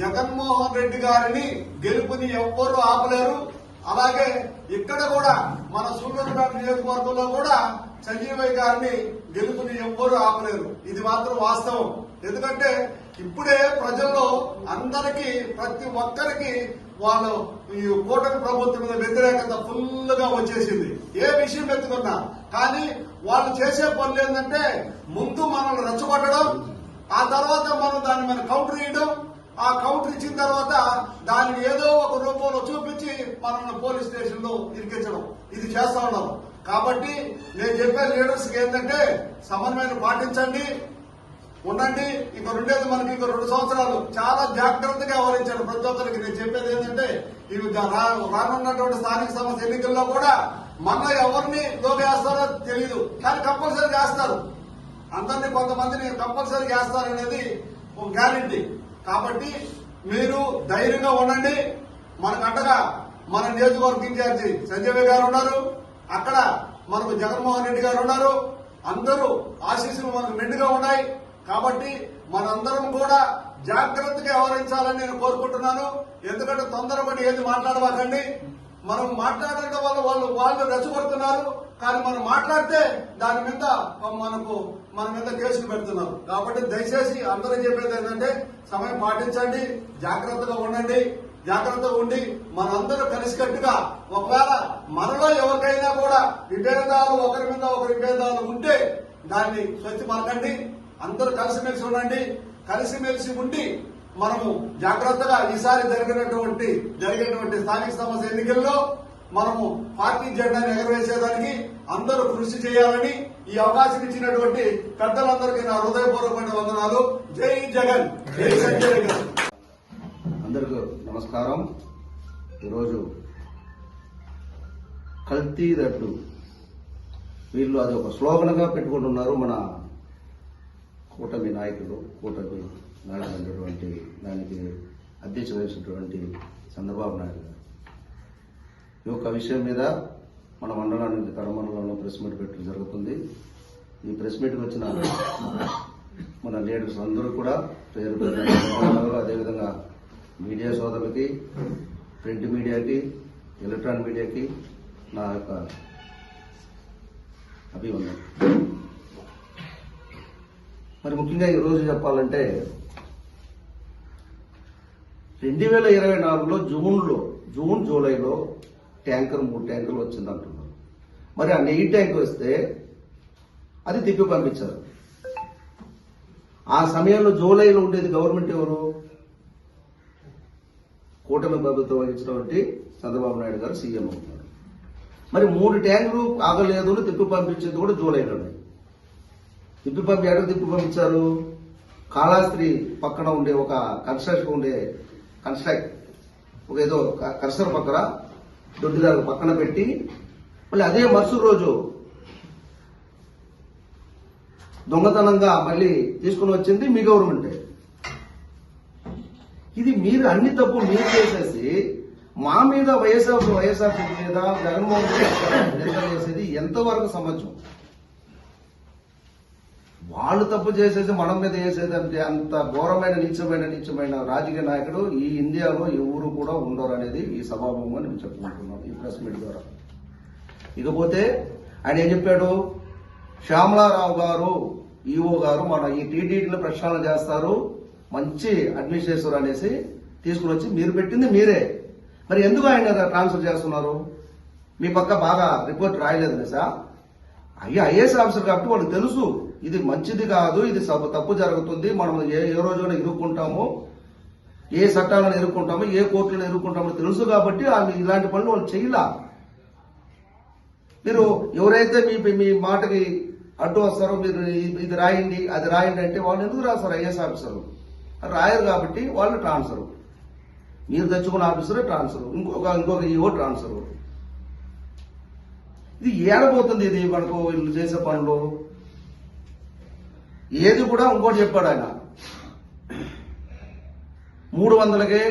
జగన్మోహన్ రెడ్డి గారిని గెలుపుని ఎవ్వరూ ఆపలేరు. అలాగే ఇక్కడ కూడా మన సూళ్లూరుపేట నియోజకవర్గంలో కూడా సంజీవయ్య గారిని గెలుపుని ఎవ్వరూ ఆపలేరు. ఇది మాత్రం వాస్తవం. ఎందుకంటే ఇప్పుడే ప్రజల్లో అందరికీ ప్రతి ఒక్కరికి వాళ్ళు ఈ కూటమి ప్రభుత్వం మీద వ్యతిరేకత ఫుల్ గా వచ్చేసింది. ఏ విషయం ఎత్తుకున్నా కానీ వాళ్ళు చేసే పనులు ఏంటంటే ముందు మనల్ని రెచ్చగొట్టడం, ఆ తర్వాత మనం దాన్ని కౌంటర్ ఇవ్వడం, ఆ కౌంటర్ ఇచ్చిన తర్వాత దాన్ని ఏదో ఒక రూపంలో చూపించి మనల్ని పోలీస్ స్టేషన్ లో ఇరికించడం, ఇది చేస్తా ఉన్నారు. కాబట్టి నేను చెప్పే లీడర్స్ కి ఏంటంటే సమన్వయం పాటించండి, ఉండండి. ఇంకో రెండేది మనకి ఇంకో 2 సంవత్సరాలు చాలా జాగ్రత్తగా వ్యవహరించారు ప్రతి ఒక్కరికి. నేను చెప్పేది ఏంటంటే ఇవి రానున్నటువంటి స్థానిక సంస్థ ఎన్నికల్లో కూడా మన ఎవరిని లోకేస్తారో తెలియదు, కానీ కంపల్సరీ చేస్తారు. అందరినీ కొంతమందిని కంపల్సరీ చేస్తారనేది ఒక గ్యారంటీ. కాబట్టి మీరు ధైర్యంగా ఉండండి. మనకంటగా మన నియోజకవర్గ ఇన్ఛార్జి సంజయ్ గారు ఉన్నారు, అక్కడ మనకు జగన్మోహన్ రెడ్డి గారు ఉన్నారు. అందరూ ఆశీస్సులు మనకు మెండుగా ఉన్నాయి. కాబట్టి మనందరం కూడా జాగ్రత్తగా వ్యవహరించాలని నేను కోరుకుంటున్నాను. ఎందుకంటే తొందరపడి ఏది మాట్లాడవాకండి. మనం మాట్లాడడం వల్ల వాళ్ళు రెచ్చగొడుతున్నారు, కానీ మనం మాట్లాడితే దాని మీద మన మీద కేసులు పెడుతున్నారు. కాబట్టి దయచేసి అందరూ చెప్పేది ఏంటంటే సమయం పాటించండి, జాగ్రత్తగా ఉండండి. జాగ్రత్తగా ఉండి మనందరూ కలిసికట్టుగా, ఒకవేళ మనలో ఎవరికైనా కూడా విభేదాలు ఒకరి మీద ఒకరి విభేదాలు ఉంటే దాన్ని స్వచ్ఛ పలకండి. అందరూ కలిసిమెలిసి ఉండండి. కలిసిమెలిసి ఉండి మనము జాగ్రత్తగా ఈసారి జరిగేటువంటి స్థానిక సంస్థ ఎన్నికల్లో మనము పార్టీ జెండాను ఎగరవేసేదానికి అందరూ కృషి చేయాలని ఈ అవకాశం ఇచ్చినటువంటి పెద్దలందరికీ నా హృదయపూర్వకమైన వందనాలు. జై జగన్, జై సంజయ్ గారు. అందరికీ నమస్కారం. ఈరోజు కల్తీ లడ్డు వీళ్ళు అది ఒక స్లోగన్గా పెట్టుకుంటున్నారు. మన కూటమి నాయకులైనటువంటి దానికి అధ్యక్షత వహించినటువంటి చంద్రబాబు నాయుడు గారు ఈ యొక్క విషయం మీద మన మండలానికి తడ మండలంలో ప్రెస్ మీట్ పెట్టడం జరుగుతుంది. ఈ ప్రెస్ మీట్కి వచ్చిన మన లీడర్స్ అందరూ కూడా పేరు పేరు అదేవిధంగా మీడియా సోదరులకి, ప్రింట్ మీడియాకి, ఎలక్ట్రానిక్ మీడియాకి నా యొక్క అభివందనం. మరి ముఖ్యంగా ఈరోజు చెప్పాలంటే 2024లో జూన్ జూలైలో ట్యాంకర్ 3 ట్యాంకర్లు వచ్చింది అంటున్నారు. మరి ఆ నెయ్యి ట్యాంకర్ వస్తే అది తిప్పి పంపించారు. ఆ సమయంలో జూలైలో ఉండేది గవర్నమెంట్ ఎవరు? కూటమి ప్రభుత్వం వహించినటువంటి చంద్రబాబు నాయుడు గారు సీఎం అవుతున్నారు. మరి 3 ట్యాంకులు ఆగలేదు, తిప్పి పంపించేది కూడా జూలైలోనే. తిప్పి పంపించారు. కాళాస్త్రి పక్కన ఉండే ఒక ఒక ఏదో కర్సర్ పక్కన దొడ్డిదారు పక్కన పెట్టి మళ్ళీ అదే మరుసటి రోజు దొంగతనంగా మళ్ళీ తీసుకుని వచ్చింది మీ గవర్నమెంటే. ఇది మీరు అన్ని తప్పు మీరు చేసేసి మా మీద వైఎస్ఆర్ మీద జగన్మోహన్ రెడ్డి చేసేది ఎంతవరకు సమంజసం? వాళ్ళు తప్పు చేసేసి మనం మీద వేసేదంటే అంత ఘోరమైన నీచమైన రాజకీయ నాయకుడు ఈ ఇండియాలో ఎవరు కూడా ఉండరు అనేది ఈ సభాముఖంగా నేను చెప్పుకుంటున్నాను ఈ ప్రెస్ మీట్ ద్వారా. ఇకపోతే ఆయన ఏం చెప్పాడు? శ్యామలారావు గారు ఈఓ గారు మన ఈ టీటీడీలో ప్రక్షాళన చేస్తారు, మంచి అడ్మినిస్ట్రేటర్ అనేసి తీసుకుని వచ్చి మీరు పెట్టింది మీరే. మరి ఎందుకు ఆయన ట్రాన్స్ఫర్ చేస్తున్నారు? మీ పక్క బాగా రిపోర్ట్ రాయలేదు సార్. ఐఏఎస్ ఆఫీసర్ కాబట్టి వాళ్ళకి తెలుసు ఇది మంచిది కాదు, ఇది తప్పు జరుగుతుంది, మనం ఏ రోజున ఇరుక్కుంటామో, ఏ చట్టాలను ఎదుర్కొంటామో, ఏ కోర్టులను ఎదుర్కొంటామో తెలుసు కాబట్టి ఇలాంటి పనులు వాళ్ళు చేయలా. మీరు ఎవరైతే మీ మాటకి అడ్డు వస్తారో మీరు ఇది రాయండి అది రాయండి అంటే వాళ్ళు ఎందుకు రాస్తారు? ఐఏఎస్ ఆఫీసర్ రాయరు కాబట్టి వాళ్ళు ట్రాన్స్ఫర్. మీరు తెచ్చుకున్న ఆఫీసరే ట్రాన్స్ఫర్, ఇంకొక ఈఓ ట్రాన్స్ఫర్. ఇది ఏడబోతుంది ఇది మనకు వీళ్ళు చేసే పనులు. ఏది కూడా ఇంకోటి చెప్పాడు ఆయన, 300కే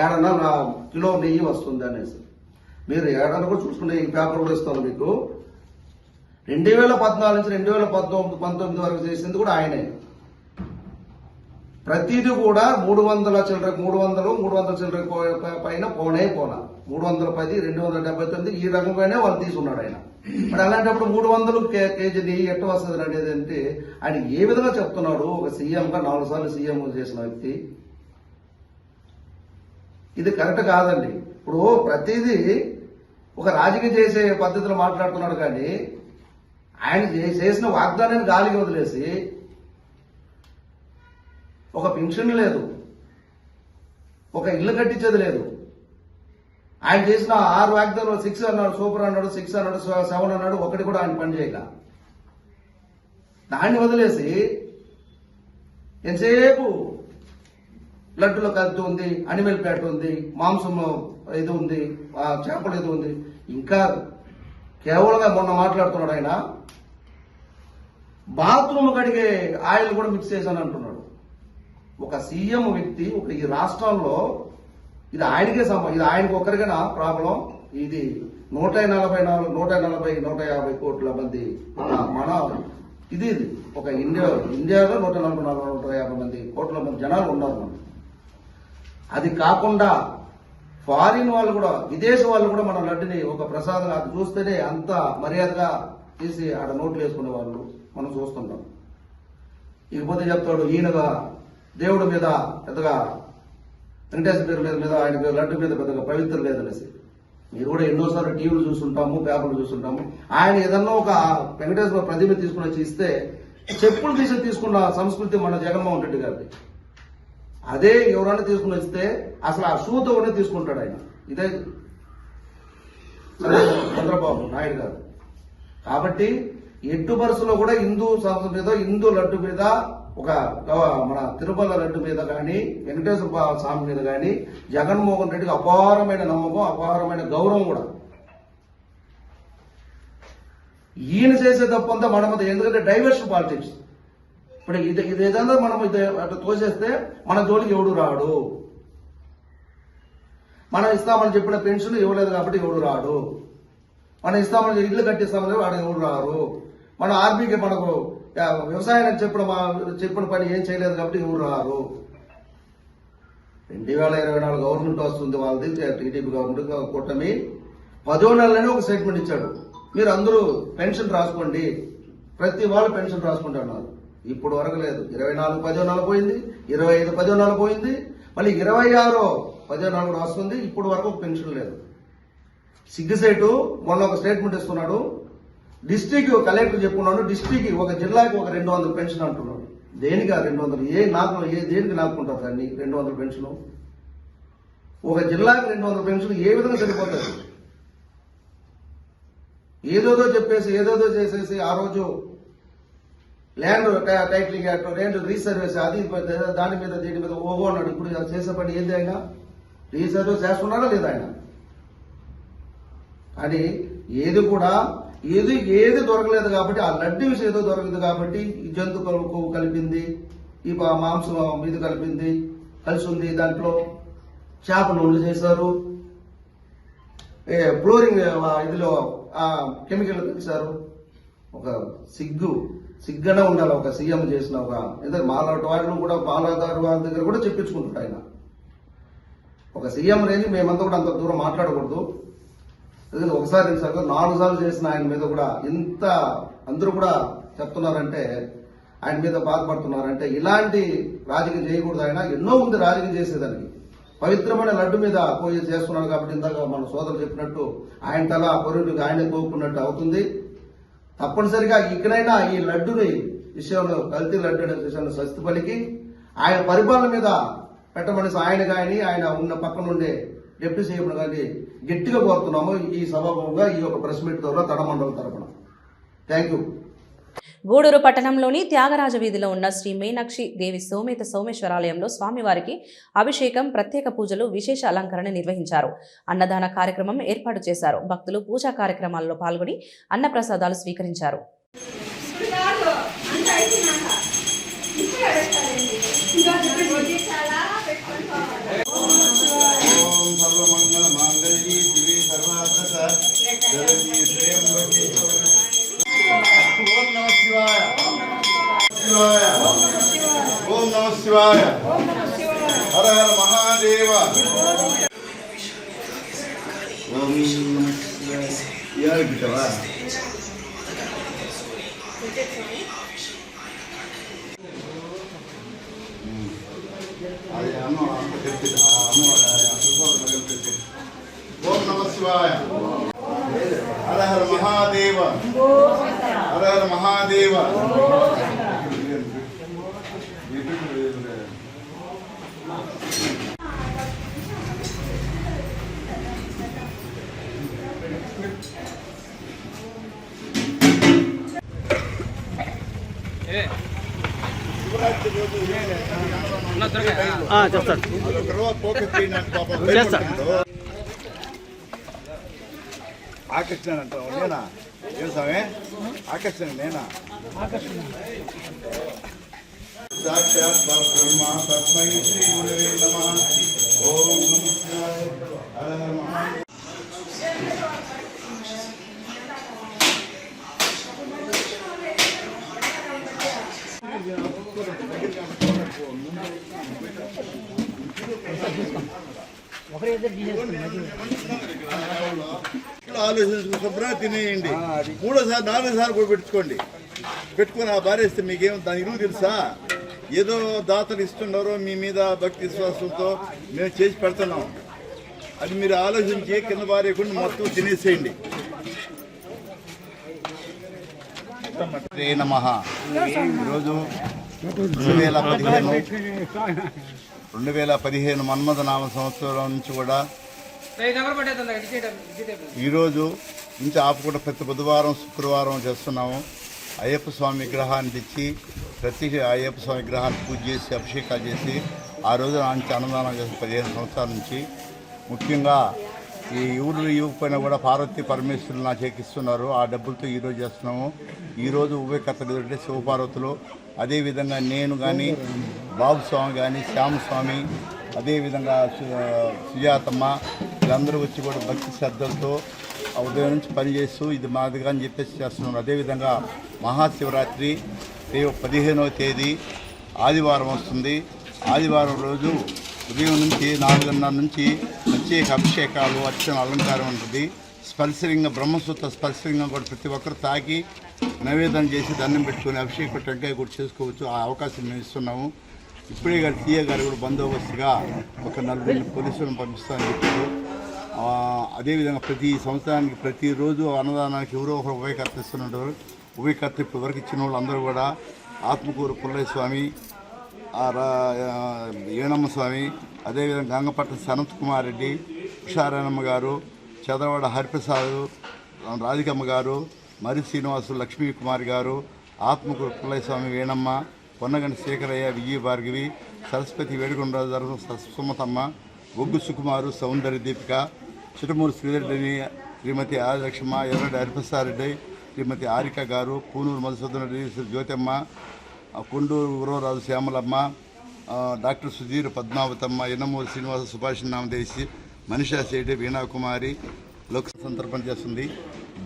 ఏడన్నా కిలో నెయ్యి వస్తుంది అనేసి. మీరు ఏడన్నా కూడా చూసుకునే ఈ పేపర్ కూడా ఇస్తాను మీకు. 2014 నుంచి 2019 వరకు చేసింది కూడా ఆయనే. ప్రతిదీ కూడా 300 చిల్లర పైన పోనా 310, 279 ఈ రకంగానే వాళ్ళు తీసుకున్నాడు ఆయన. మరి అలాంటప్పుడు 300 కేజీ నెయ్యి ఎట్ట వస్తుంది అనేది అంటే ఆయన ఏ విధంగా చెప్తున్నాడు? ఒక సీఎంగా 4 సార్లు సీఎం చేసిన వ్యక్తి. ఇది కరెక్ట్ కాదండి. ఇప్పుడు ప్రతిదీ ఒక రాజకీయం చేసే పద్ధతిలో మాట్లాడుతున్నాడు కానీ ఆయన చేసిన వాగ్దానాన్ని గాలికి వదిలేసి ఒక పెన్షన్ లేదు, ఒక ఇల్లు కట్టించేది లేదు. ఆయన చేసిన 6 వాగ్దానాలు 6 అన్నాడు, సూపర్ అన్నాడు, 6 అన్నాడు, 7 అన్నాడు, ఒకటి కూడా ఆయన పని చేయక దాన్ని వదిలేసి ఎంతసేపు లడ్డులో కత్తి ఉంది, అనిమల్ ప్యాట్ ఉంది, మాంసం ఇది ఉంది, చేపలు ఇది ఉంది, ఇంకా కేవలంగా మొన్న మాట్లాడుతున్నాడు ఆయన బాత్రూమ్ కడిగే ఆయిల్ కూడా మిక్స్ చేశాను అంటున్నాడు. ఒక సీఎం వ్యక్తి ఒక ఈ రాష్ట్రంలో ఇది ఆయనకే ఇది ఆయనకు ఒక్కరికైనా ప్రాబ్లం. ఇది 150 కోట్ల మంది మన ఇది ఒక ఇండియాలో 150 కోట్ల మంది జనాలు ఉన్నారు మనం. అది కాకుండా ఫారిన్ వాళ్ళు కూడా, విదేశీ వాళ్ళు కూడా మన లడ్డుని ఒక ప్రసాదం అది చూస్తేనే అంత మర్యాదగా తీసి ఆడ నోట్లు వేసుకునే వాళ్ళు మనం చూస్తుంటాం. ఇకపోతే చెప్తాడు ఈయనగా దేవుడి మీద పెద్దగా వెంకటేశ్వర పేరు మీద ఆయన పేరు లడ్డు మీద పెద్దగా పవిత్రం లేదనేసి. మీరు కూడా ఎన్నోసార్లు టీవీలు చూస్తుంటాము, పేపర్లు చూస్తుంటాము. ఆయన ఏదన్నా ఒక వెంకటేశ్వర ప్రతిమ తీసుకుని వచ్చి ఇస్తే చెప్పులు తీసుకున్న సంస్కృతి మన జగన్మోహన్ రెడ్డి గారిది. అదే ఎవరైనా తీసుకుని వస్తే అసలు ఆ షూతోనే తీసుకుంటాడు ఆయన. ఇదే చంద్రబాబు నాయుడు గారు. కాబట్టి ఎట్టు బరుసలో కూడా హిందూ సంస్కృతి మీద, హిందూ లడ్డు మీద, ఒక మన తిరుమల లడ్డు మీద కానీ, వెంకటేశ్వర స్వామి మీద కానీ జగన్మోహన్ రెడ్డికి అపారమైన నమ్మకం, అపారమైన గౌరవం కూడా. ఈయన చేసే తప్పంతా మన మీద, ఎందుకంటే డైవర్షన్ పాలిటిక్స్. ఇప్పుడు ఇది ఏదైనా మనం అట్లా తోసేస్తే మన జోలికి ఎవడు రాడు. మనం ఇస్తామని చెప్పిన పెన్షన్ ఇవ్వలేదు కాబట్టి ఎవడు రాడు. మనం ఇస్తామని ఇల్లు కట్టిస్తామని వాడు ఎవరు రారు. మన ఆర్బీకి మనకు వ్యవసాయానికి చెప్పిన పని ఏం చేయలేదు కాబట్టి ఎవరు రారు. 2024 గవర్నమెంట్ వస్తుంది వాళ్ళది, టీడీపీ గవర్నమెంట్ కూటమి 10వ నెలలోనే ఒక స్టేట్మెంట్ ఇచ్చాడు, మీరు అందరూ పెన్షన్ రాసుకోండి, ప్రతి వాళ్ళు పెన్షన్ రాసుకుంటున్నారు. ఇప్పుడు వరకు లేదు. 24 10వ నెల పోయింది, 25 10వ నెల పోయింది, మళ్ళీ 26 10వ నెల రాస్తుంది. ఇప్పుడు వరకు పెన్షన్ లేదు. సిగ్గుసేటు మొన్న ఒక స్టేట్మెంట్ ఇస్తున్నాడు, డిస్ట్రిక్ట్ కలెక్టర్ చెప్పుకున్నాడు, డిస్ట్రిక్ట్ ఒక జిల్లాకి ఒక 200 పెన్షన్ అంటున్నాడు. దేనికి 200? దేనికి నాకుంటారు దాన్ని 200 పెన్షన్? ఒక జిల్లాకి 200 పెన్షన్ ఏ విధంగా సరిపోతుంది? ఏదోదో చెప్పేసి ఏదోదో చేసేసి ఆ రోజు ల్యాండ్ టైటిలింగ్ యాక్ట్, ల్యాండ్ రీసర్వేస్, అది దాని మీద దీని మీద ఓహో అన్నాడు. ఇప్పుడు చేసే పని ఏంది? ఆయన రీసర్వే చేస్తున్నాడా లేదా ఆయన? అని ఏది కూడా ఏది దొరకలేదు కాబట్టి, ఆ లడ్డు విషయం ఏదో దొరకలేదు కాబట్టి ఈ జంతు కొవ్వు కలిపింది, ఈ మాంసం ఇది కలిసి ఉంది, దాంట్లో చేప నూనె చేశారు, ఫ్లోరింగ్ ఇదిలో కెమికల్ కలిశారు. ఒక సిగ్గనే ఉండాలి ఒక సీఎం చేసిన ఒక మాలాంటి వాళ్ళు కూడా మాలాదారు వాళ్ళ దగ్గర కూడా చెప్పించుకుంటారు. ఆయన ఒక సీఎం రేంజ్ మేమంతా కూడా అంత దూరం మాట్లాడకూడదు. ఒకసారి 2 సార్లు 4 సార్లు చేసిన ఆయన మీద కూడా ఇంత అందరూ కూడా చెప్తున్నారంటే, ఆయన మీద బాధపడుతున్నారంటే ఇలాంటి రాజకీయం చేయకూడదు. ఆయన ఎన్నో ఉంది రాజకీయం చేసేదానికి. పవిత్రమైన లడ్డు మీద పోయి చేస్తున్నాడు కాబట్టి ఇందాక మన సోదరులు చెప్పినట్టు ఆయన తల పొరుగుడికి ఆయనే కోపుకున్నట్టు అవుతుంది. తప్పనిసరిగా ఇక్కడైనా ఈ లడ్డుని విషయంలో, కల్తీ లడ్డు అనే విషయంలో స్వస్తి పలికి ఆయన పరిపాలన మీద పెట్టమని ఆయన ఉన్న పక్కన ఉండే డిప్యూటీ సీఎం గారిని గట్టిగా కోరుతున్నాము ఈ సభాముఖంగా ఈ యొక్క ప్రెస్ మీట్ ద్వారా తడమండలం తరపున. Thank you. గూడూరు పట్టణంలోని త్యాగరాజ వీధిలో ఉన్న శ్రీ మీనాక్షి దేవి సోమేత సోమేశ్వరాలయంలో స్వామివారికి అభిషేకం, ప్రత్యేక పూజలు, విశేష అలంకరణ నిర్వహించారు. అన్నదాన కార్యక్రమం ఏర్పాటు చేశారు. భక్తులు పూజా కార్యక్రమాల్లో పాల్గొని అన్నప్రసాదాలు స్వీకరించారు. ఓం నమః శివాయ. ఓం నమః శివాయ. హర హర మహాదేవ. ఓం నమః శివాయ. యార్ బిటవా అది అమ్మ చెప్పింది. ఓం నమః శివాయ. హర హర మహాదేవ. హర హర మహాదేవ. ఆకర్షణ అంటావు నేనా? ఏం స్వామి ఆకర్షణ నేనా? సాక్షాత్ పరబ్రహ్మ తస్మై శ్రీ గురవే నమః. ఓం నమః శివాయ. హర హర మహాదేవ. ఆలోచించుకుని శుభ్రంగా తినేయండి. 3వ సారి 4వ సారి కూడా పెట్టుకొని ఆ భార్యస్తే మీకేం దాని ఇరువు తెలుసా? ఏదో దాతలు ఇస్తున్నారో మీ మీద భక్తి విశ్వాసంతో మేము చేసి పెడుతున్నాం. అది మీరు ఆలోచించి కింద భార్యకుండా మొత్తం తినేసేయండి. నమః. ఈరోజు 2015 మన్మథ నామ సంవత్సరం నుంచి కూడా ఈరోజు నుంచి ఆపకుండా ప్రతి బుధవారం శుక్రవారం చేస్తున్నాము. అయ్యప్ప స్వామి విగ్రహాన్ని తెచ్చి ప్రతి అయ్యప్ప స్వామి విగ్రహాన్ని పూజ చేసి అభిషేకాలు చేసి ఆ రోజు నుంచి అన్నదానం చేసి 15 సంవత్సరాల నుంచి. ముఖ్యంగా ఈ ఊరు ఇవ్వకపోయినా కూడా పార్వతీ పరమేశ్వరులు నా చేకిస్తున్నారు. ఆ డబ్బులతో ఈరోజు చేస్తున్నాము. ఈరోజు ఉభయకర్తలు అంటే శివపార్వతులు, అదేవిధంగా నేను కానీ బాబు స్వామి కానీ శ్యామస్వామి, అదేవిధంగా సుజాతమ్మ వీళ్ళందరూ వచ్చి కూడా భక్తి శ్రద్ధలతో ఉదయం నుంచి పనిచేస్తూ ఇది మాదిగా అని చెప్పేసి చేస్తున్నాం. అదేవిధంగా మహాశివరాత్రి రేపు 15వ తేదీ ఆదివారం వస్తుంది. ఆదివారం రోజు ఉదయం నుంచి 4:30 నుంచి ప్రత్యేక అభిషేకాలు, అర్చన, అలంకారం ఉంటుంది. స్పర్శలింగం, బ్రహ్మసూత్ర స్పర్శలింగం కూడా ప్రతి ఒక్కరు తాకి నైవేద్యం చేసి దండం పెట్టుకుని అభిషేకం టెంకాయ కూడా చేసుకోవచ్చు. ఆ అవకాశం మేము ఇస్తున్నాము. ఇప్పుడే గారు సీఏ గారు కూడా బందోబస్తుగా ఒక 40 పోలీసులను పంపిస్తామని చెప్పారు. అదేవిధంగా ప్రతి సంవత్సరానికి ప్రతిరోజు అన్నదానానికి ఎవరో ఒకరు ఉభయకర్త ఇస్తున్నారు. ఉభయకర్త ఇప్పటి వరకు ఇచ్చిన వాళ్ళు అందరూ కూడా ఆత్మకూరు పుల్లయ్య స్వామి, ఏణమ్మ స్వామి, అదేవిధంగా గంగపట్నం సనత్ కుమార్ రెడ్డి, ఉషారాయణమ్మ గారు, చదవాడ హరిప్రసాద్, రాధికమ్మ గారు, మరి శ్రీనివాసు, లక్ష్మీ కుమార్ గారు, ఆత్మకూరు పుల్లయ్య స్వామి, వేణమ్మ, పొన్నగంటి శేఖరయ్య, విజయ భార్గవి, సరస్వతి, వేడుకొండరాజు, సుమతమ్మ, బొగ్గు సుకుమారు, సౌందర్య దీపిక, చిరుమూరు శ్రీరెడ్డిని, శ్రీమతి ఆదిలక్ష్మ, ఎర్రడి హరిప్రసాద్ రెడ్డి, శ్రీమతి ఆరిక గారు, పూనూరు మధుసూదన్ రెడ్డి, శ్రీ జ్యోతమ్మ, కొండూరు గురవరాజు శ్యామలమ్మ, డాక్టర్ సుధీర్, పద్మావతమ్మ, ఎన్నమూరి శ్రీనివాస, సుభాష్ నామదేశి, మనీషా శెట్టి, వీణాకుమారి లోక సంతర్పణ చేస్తుంది.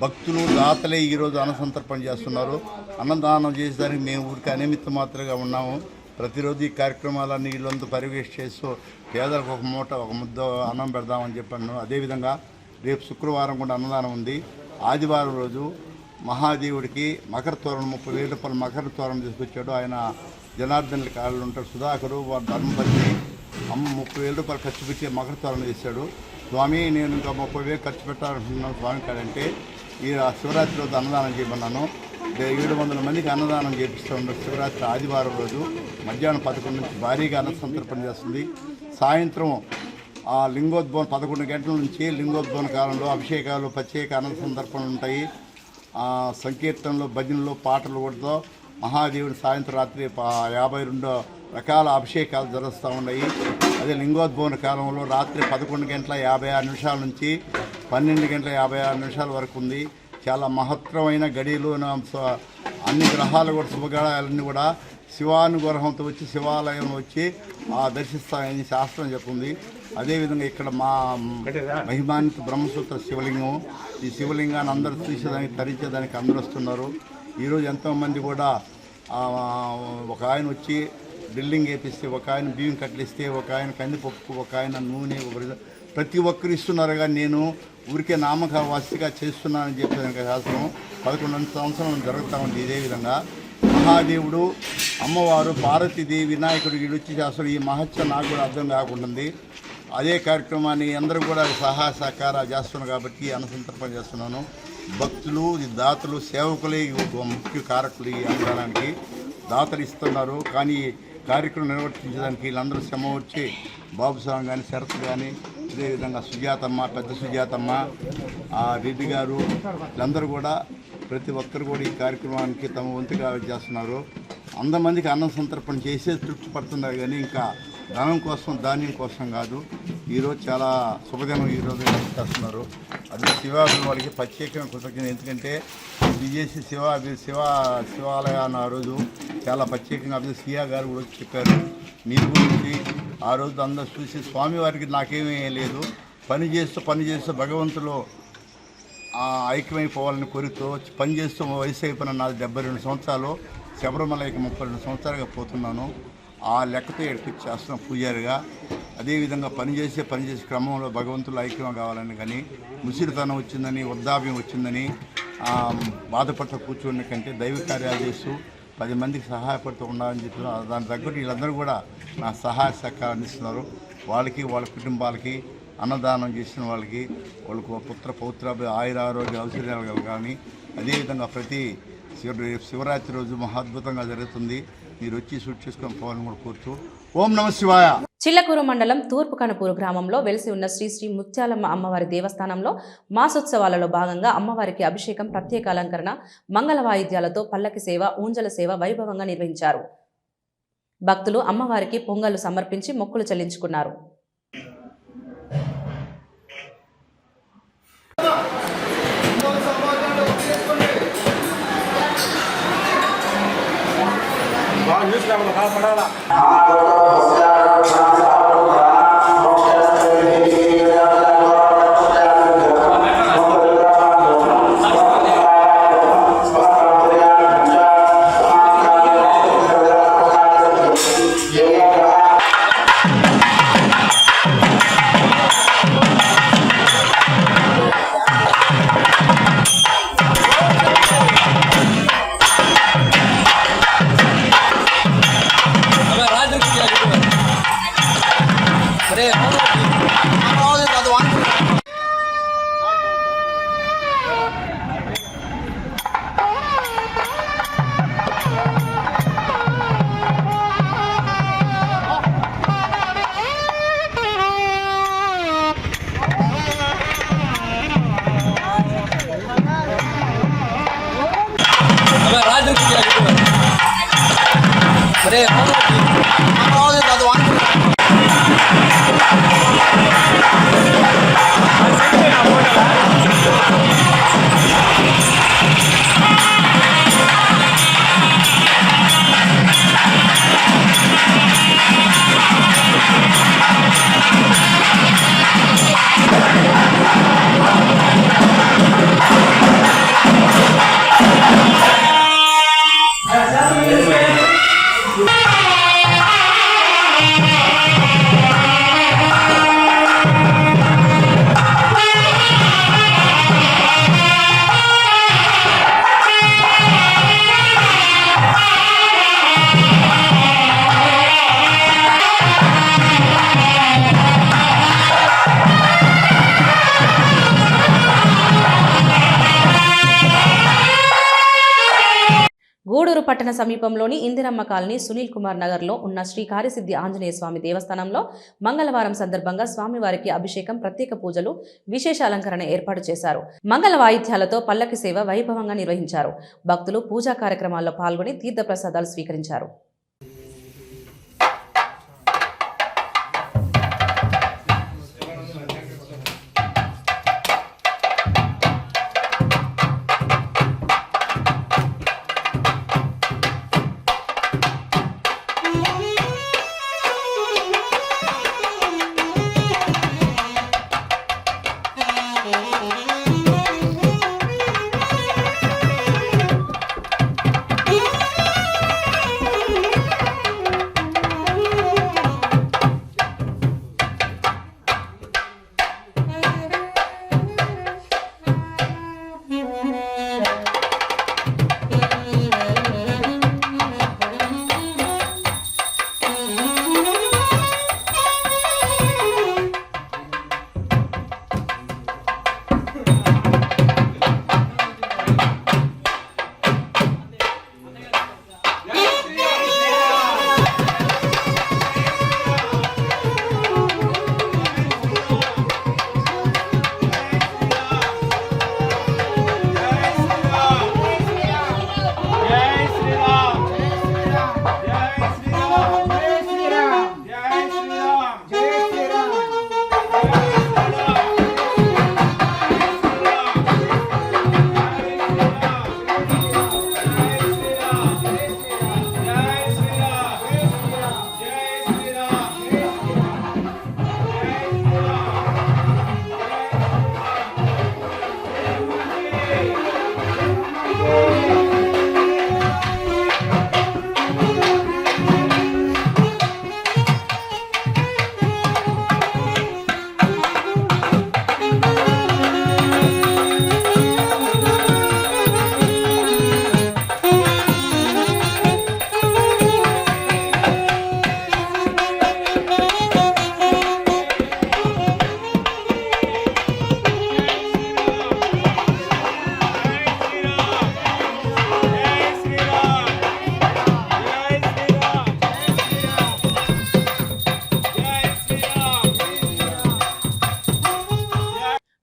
భక్తులు దాతలే ఈరోజు అన్నసంతర్పణ చేస్తున్నారు. అన్నదానం చేసేదానికి మేము ఊరికి అనిమిత్త మాత్రగా ఉన్నాము. ప్రతిరోజు ఈ కార్యక్రమాలన్నీ ఇల్లంతా పర్యవేక్షణ చేస్తూ పేదలకు ఒక మూట, ఒక ముద్ద అన్నం పెడదామని చెప్పాను. అదేవిధంగా రేపు శుక్రవారం కూడా అన్నదానం ఉంది. ఆదివారం రోజు మహాదేవుడికి మకర తోరణం 30,000 రూపాయల మకర తోరణం తీసుకొచ్చాడు. ఆయన జనార్దనుల కాళ్ళు ఉంటారు, సుధాకరు, వారి ధర్మపతి, అమ్మ 30,000 రూపాయలు ఖర్చు పెట్టి మకర తోరణం చేశాడు. స్వామి, నేను ఇంకా 30,000 ఖర్చు పెట్టాలనుకుంటున్నాను స్వామి కాడంటే, ఈ శివరాత్రి రోజు అన్నదానం చేయమన్నాను. 700 మందికి అన్నదానం చేపిస్తూ ఉన్నారు. శివరాత్రి ఆదివారం రోజు మధ్యాహ్నం 11 నుంచి భారీగా అన్న సంతర్పణ చేస్తుంది. సాయంత్రం లింగోద్భవం 11 గంటల నుంచి లింగోద్భవన కాలంలో అభిషేకాలు, ప్రత్యేక అన్న సంతర్పణలు ఉంటాయి. సంకీర్తనలు, భజనలు, పాటలు కూడా మహాదేవుని సాయంత్రం రాత్రి 52 రకాల అభిషేకాలు జరుస్తూ ఉన్నాయి. అదే లింగోద్భవన కాలంలో రాత్రి 11:56 నుంచి 12:56 వరకు ఉంది. చాలా మహత్తరమైన గడియలు. అన్ని గ్రహాలు కూడా, శుభగ్రహాలన్నీ కూడా శివానుగ్రహంతో వచ్చి శివాలయం వచ్చి దర్శిస్తాయని శాస్త్రం చెప్తుంది. అదేవిధంగా ఇక్కడ మా మహిమాన్విత బ్రహ్మసూత్ర శివలింగం, ఈ శివలింగాన్ని అందరూ చూసేదానికి, తరించేదానికి అందరూ వస్తున్నారు. ఈరోజు ఎంతోమంది కూడా ఒక ఆయన వచ్చి బిల్డింగ్ వేపిస్తే, ఒక ఆయన బియ్యం కట్లిస్తే, ఒక ఆయన కందిపప్పు, ఒక ఆయన నూనె, ప్రతి ఒక్కరు ఇస్తున్నారు. కానీ నేను ఊరికే నామక వాసిగా చేస్తున్నానని చెప్పేదానికి శాస్త్రం 11 సంవత్సరం జరుగుతూ ఉంది. ఇదే విధంగా మహాదేవుడు, అమ్మవారు, పార్వతీదేవి, వినాయకుడు వీడొచ్చి చేస్తారు. ఈ మహత్యం నాకు కూడా అర్థం కాకుండా అదే కార్యక్రమాన్ని అందరూ కూడా సహాయ సహకారాలు చేస్తున్నారు కాబట్టి అన్నసంతర్పణ చేస్తున్నాను. భక్తులు, దాతలు, సేవకులే ముఖ్య కారకులు. ఈ అన్నదానానికి దాతలు ఇస్తున్నారు. కానీ కార్యక్రమం నిర్వర్తించడానికి వీళ్ళందరూ శ్రమ వచ్చి బాబుస్వామి కానీ, శరత్ కానీ, అదేవిధంగా సుజాతమ్మ, పెద్ద సుజాతమ్మ, రెడ్డి గారు, వీళ్ళందరూ కూడా ప్రతి ఒక్కరు కూడా ఈ కార్యక్రమానికి తమ వంతుగా చేస్తున్నారు. 100 మందికి అన్నం సంతర్పణ చేసే తృప్తి పడుతున్నారు. కానీ ఇంకా ధనం కోసం, ధాన్యం కోసం కాదు. ఈరోజు చాలా శుభదినం ఈరోజు చేస్తున్నారు. అది శివాలయానికి ప్రత్యేకంగా కృతజ్ఞత. ఎందుకంటే విజేసి శివాలయాన్ని ఆ రోజు చాలా ప్రత్యేకంగా సీఆ గారు కూడా చెప్పారు. మీ గురించి ఆ రోజు అందరూ చూసి స్వామివారికి నాకేమీ లేదు, పని చేస్తూ భగవంతులు ఐక్యమైపోవాలని కోరికతో పనిచేస్తూ వయసు అయిపోయిన నాది 72 సంవత్సరాలు. శబరిమలకి 32 సంవత్సరాలుగా పోతున్నాను. ఆ లెక్కతో ఎక్కడికి చేస్తున్న పూజారిగా. అదేవిధంగా పనిచేసే క్రమంలో భగవంతులు ఐక్యం కావాలని, కానీ ముసిరితనం వచ్చిందని, వృద్ధాప్యం వచ్చిందని బాధపడుతూ కూర్చున్న కంటే దైవ కార్యాలు చేస్తూ 10 మందికి సహాయపడుతూ ఉండాలని చెప్తున్నారు. దాని తగ్గట్టు వీళ్ళందరూ కూడా నా సహాయ సహకారం అందిస్తున్నారు. వాళ్ళకి, వాళ్ళ కుటుంబాలకి, అన్నదానం చేసిన వాళ్ళకి పుత్ర పౌత్ర ఆయురారోగ్య ఔషధాలు కానీ, అదేవిధంగా ప్రతి శివరాత్రి రోజు మహాద్భుతంగా జరుగుతుంది. మీరు వచ్చి షూట్ చేసుకొని పోవాలని కూడా కోరుతూ ఓం నమః శివాయ. చిల్లకూరు మండలం తూర్పు కనుపూరు గ్రామంలో వెలిసి ఉన్న శ్రీ శ్రీ ముత్యాలమ్మ అమ్మవారి దేవస్థానంలో మాసోత్సవాలలో భాగంగా అమ్మవారికి అభిషేకం, ప్రత్యేక అలంకరణ, మంగళ వాయిద్యాలతో పల్లకి సేవ, ఊంజల సేవ వైభవంగా నిర్వహించారు. భక్తులు అమ్మవారికి పొంగలు సమర్పించి మొక్కులు చెల్లించుకున్నారు. పట్టణ సమీపంలోని ఇందిరమ్మ కాలనీ సునీల్ కుమార్ నగర్లో ఉన్న శ్రీ కార్యసిద్ధి ఆంజనేయ స్వామి దేవస్థానంలో మంగళవారం సందర్భంగా స్వామివారికి అభిషేకం, ప్రత్యేక పూజలు, విశేష అలంకరణ ఏర్పాటు చేశారు. మంగళ వాయిద్యాలతో పల్లకి సేవ వైభవంగా నిర్వహించారు. భక్తులు పూజా కార్యక్రమాల్లో పాల్గొని తీర్థప్రసాదాలు స్వీకరించారు.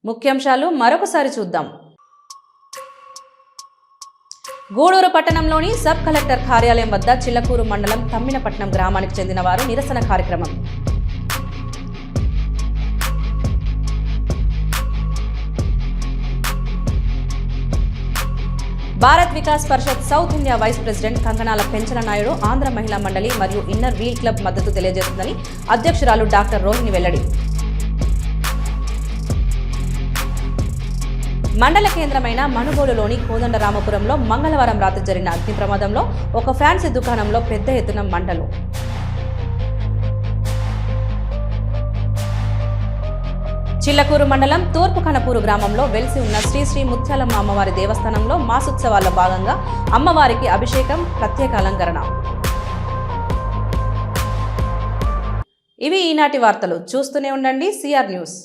ముఖ్యాంశాలు మరొకసారి చూద్దాం. గూడూరు పట్టణంలోని సబ్ కలెక్టర్ కార్యాలయం వద్ద చిల్లకూరు మండలం తమ్మినపట్నం గ్రామానికి చెందిన వారు నిరసన కార్యక్రమం. Bharat Vikas Parishad south India vice president Kankanala Penchala Naidu Andhra Mahila Mandali మరియు ఇన్నర్ వీల్ క్లబ్ మద్దతు తెలియజేస్తుందని అధ్యక్షురాలు డాక్టర్ రోహిణి వెల్లడి. మండల కేంద్రమైన మనుగోలులోని కోదండరామపురంలో మంగళవారం రాత్రి జరిగిన అగ్ని ప్రమాదంలో ఒక ఫ్యాన్సీ దుకాణంలో పెద్ద ఎత్తున మంటలు. చిల్లకూరు మండలం తూర్పు కనపూరు గ్రామంలో వెలిసి ఉన్న శ్రీ శ్రీ ముత్యాలమ్మ అమ్మవారి దేవస్థానంలో మాసోత్సవాల్లో భాగంగా అమ్మవారికి అభిషేకం, ప్రత్యేక అలంకరణ. ఇవి ఈనాటి వార్తలు. చూస్తూనే ఉండండి సిఆర్ న్యూస్.